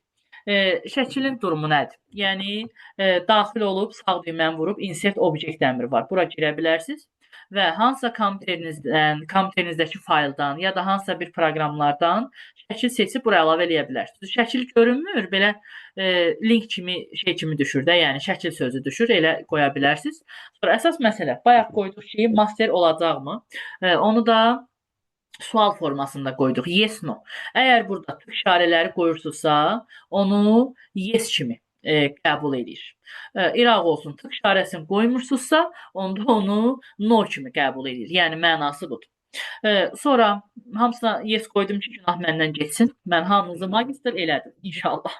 Şəkilin durumu nədir? Yəni, daxil olub, sağ düyməni vurub, insert object əmri var. Bura girə bilərsiniz və hansısa kompüterinizdəki fayldan ya da hansısa bir proqramlardan şəkil seçib buraya əlavə eləyə bilərsiniz. Şəkil görünmür, belə link kimi, şey kimi düşür də, yəni şəkil sözü düşür, elə qoya bilərsiniz. Sonra əsas məsələ, bayaq qoyduq ki, master olacaqmı? Onu da sual formasında qoyduq. Yes, no. Əgər burada türk işarələri qoyursunuzsa, onu yes kimi qəbul edir. İraq olsun, türk işarəsini qoymursunuzsa, onda onu no kimi qəbul edir. Yəni, mənası budur. Sonra hamısına yes qoydum ki, günah məndən geçsin. Mən hamınızı magistr elədim, inşallah.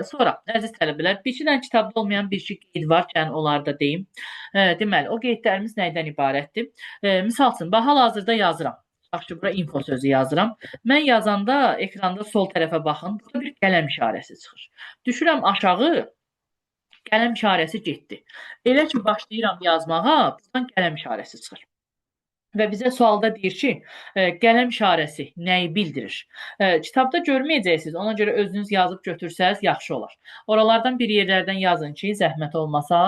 Sonra, əziz tələbələr, bir iki dənə kitabda olmayan bir iki qeyd var ki, onları da deyim. Deməli, o qeydlərimiz nədən ibarətdir? Misal üçün, hal-hazırda yazıram. Baxşı, bura info sözü yazıram. Mən yazanda ekranda sol tərəfə baxın, burada bir qələm işarəsi çıxır. Düşürəm aşağı, qələm işarəsi getdi. Elə ki, başlayıram yazmağa, buradan qələm işarəsi çıxır. Və bizə sualda deyir ki, qələm işarəsi nəyi bildirir? Kitabda görməyəcəksiniz, ona görə özünüz yazıb götürsəz yaxşı olar. Oralardan bir yerlərdən yazın ki, zəhmət olmasa,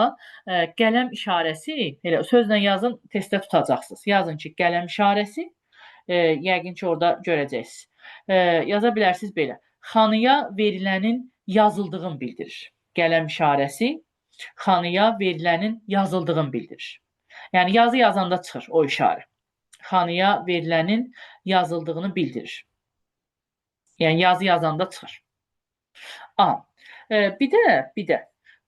qələm işarəsi, elə sözlə yazın, testdə tutacaqsınız. Yazın ki, qələm işarəsi, yəqin ki, orada görəcəksiniz. Yaza bilərsiniz belə, xanıya verilənin yazıldığını bildirir. Qələm işarəsi xanıya verilənin yazıldığını bildirir. Yəni, yazı yazanda çıxır o işarə. Xanıya verilənin yazıldığını bildirir. Yəni, yazı yazanda çıxır. Bir də,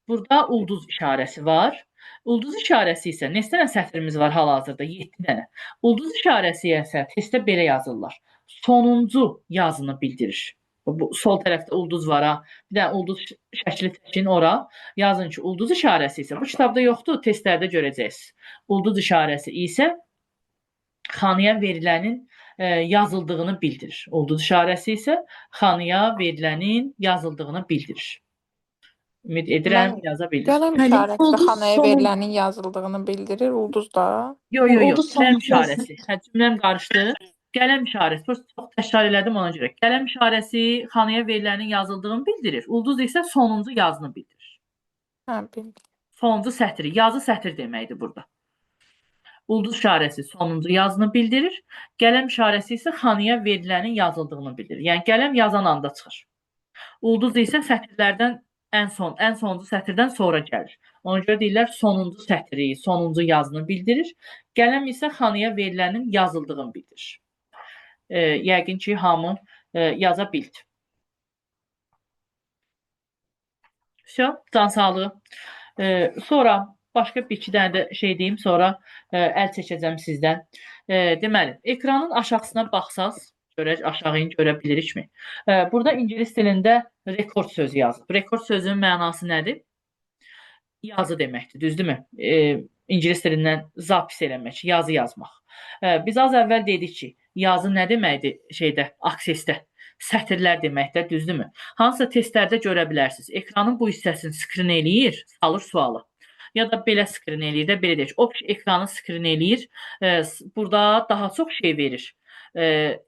burada ulduz işarəsi var. Ulduz işarəsi isə, neçə dənə sətrimiz var hal-hazırda? 7 dənə. Ulduz işarəsi isə testdə belə yazırlar. Sonuncu yazını bildirir. Bu, sol tərəfdə ulduz var ha. Bir dənə ulduz şəkli çəkin ora. Yazın ki, ulduz işarəsi isə, bu kitabda yoxdur, testlərdə görəcəksiniz. Ulduz işarəsi isə xanıya verilənin yazıldığını bildirir. Ulduz işarəsi isə xanıya verilənin yazıldığını bildirir. Ümid edirəm Mən yaza bildiniz. qələm Hani işarəsi ulduz xanaya sonu- verilənin yazıldığını bildirir, ulduz da. Yo, Yəni yo, yo. ulduz Qələm sonuncu işarəsi. Hə, cümləm qarışdı. Qələm işarəsi. Prosta çox təkrar elədim ona görə. Qələm işarəsi xanaya verilənin yazıldığını bildirir. Ulduz isə sonuncu yazını bildirir. Hə, bildim. Sonuncu sətri. Yazı sətr deməkdir burada. Ulduz işarəsi sonuncu yazını bildirir. Qələm işarəsi isə xanaya verilənin yazıldığını bildirir. Yəni qələm yazan anda çıxır. Ulduz isə sətirlərdən ən sonuncu sətirdən sonra gəlir. Ona görə deyirlər sonuncu sətri, sonuncu yazını bildirir. Qələm isə xanaya verilənin yazıldığını bildirir. Yəqin ki, hamı yaza bildi. Can sağlığı. Sonra başqa bir-iki dənə də şey deyim, sonra əl çəkəcəm sizdən. Deməli, ekranın aşağısına baxsaz, görək aşağıyı görə bilirikmi? Burada ingilis dilində rekord sözü yazılıb. Rekord sözünün mənası nədir? Yazı deməkdir, düzdürmü? İngilis dilindən zapis eləmək, yazı yazmaq. Biz az əvvəl dedik ki, yazı nə deməkdir şeydə, aksesdə? Sətirlər deməkdir, düzdürmü? Hansısa testlərdə görə bilərsiniz. Ekranın bu hissəsini skrin eləyir, salır sualı. Ya da belə skrin eləyir də, belə deyək. O ekranı skrin eləyir, burada daha çox şey verir.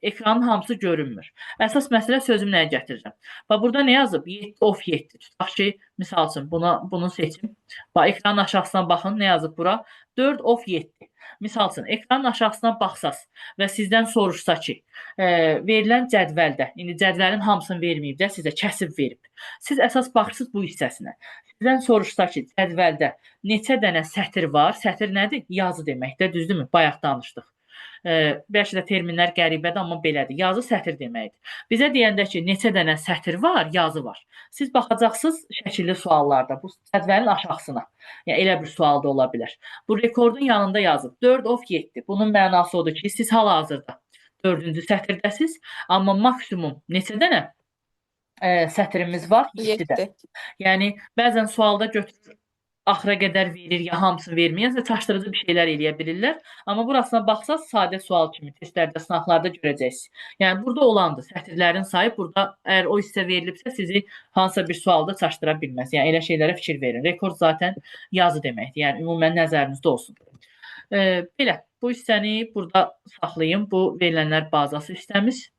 Ekranın hamısı görünmür. Əsas məsələ sözüm nəyə gətirirəm? Bax, burada nə yazıb? 7 of 7. Tutaq ki, misal üçün bunu seçim. Bax, ekranın aşağısına baxın, nə yazıb bura? 4 of 7. Misal üçün, ekranın aşağısına baxsaz və sizdən soruşsa ki, verilən cədvəldə, indi cədvəlin hamısını verməyib də, sizə kəsib verib. Siz əsas baxırsınız bu hissəsinə. Sizdən soruşsa ki, cədvəldə neçə dənə sətir var? Sətir nədir? Yazı deməkdir, düzdürmü? Bayaq danışdıq. Bəlkə də terminlər qəribədir, amma belədir. Yazı sətr deməkdir. Bizə deyəndə ki, neçə dənə sətr var, yazı var. Siz baxacaqsınız şəkilli suallarda, bu cədvəlin aşağısına. Yəni, elə bir sual da ola bilər. Bu rekordun yanında yazıb 4 of 7. Bunun mənası odur ki, siz hal-hazırda 4-cü sətirdəsiz, amma maksimum neçə dənə sətrimiz var? 7 dənə. Yəni, bəzən sualda götürür, axıra qədər verir, ya hamısını verməyən, çaşdırıcı bir şeylər eləyə bilirlər. Amma burasına baxsaq, sadə sual kimi testlərdə, sınaqlarda görəcəksiniz. Yəni, burada olandır. Sətirlərin sayı burada, əgər o hissə verilibsə, sizi hansısa bir sualda çaşdıra bilməz. Yəni, elə şeylərə fikir verin. Rekord zaten yazı deməkdir. Yəni, ümumən nəzərinizdə olsun. Belə, bu hissəni burada saxlayın. Bu verilənlər bazası hissəmiz.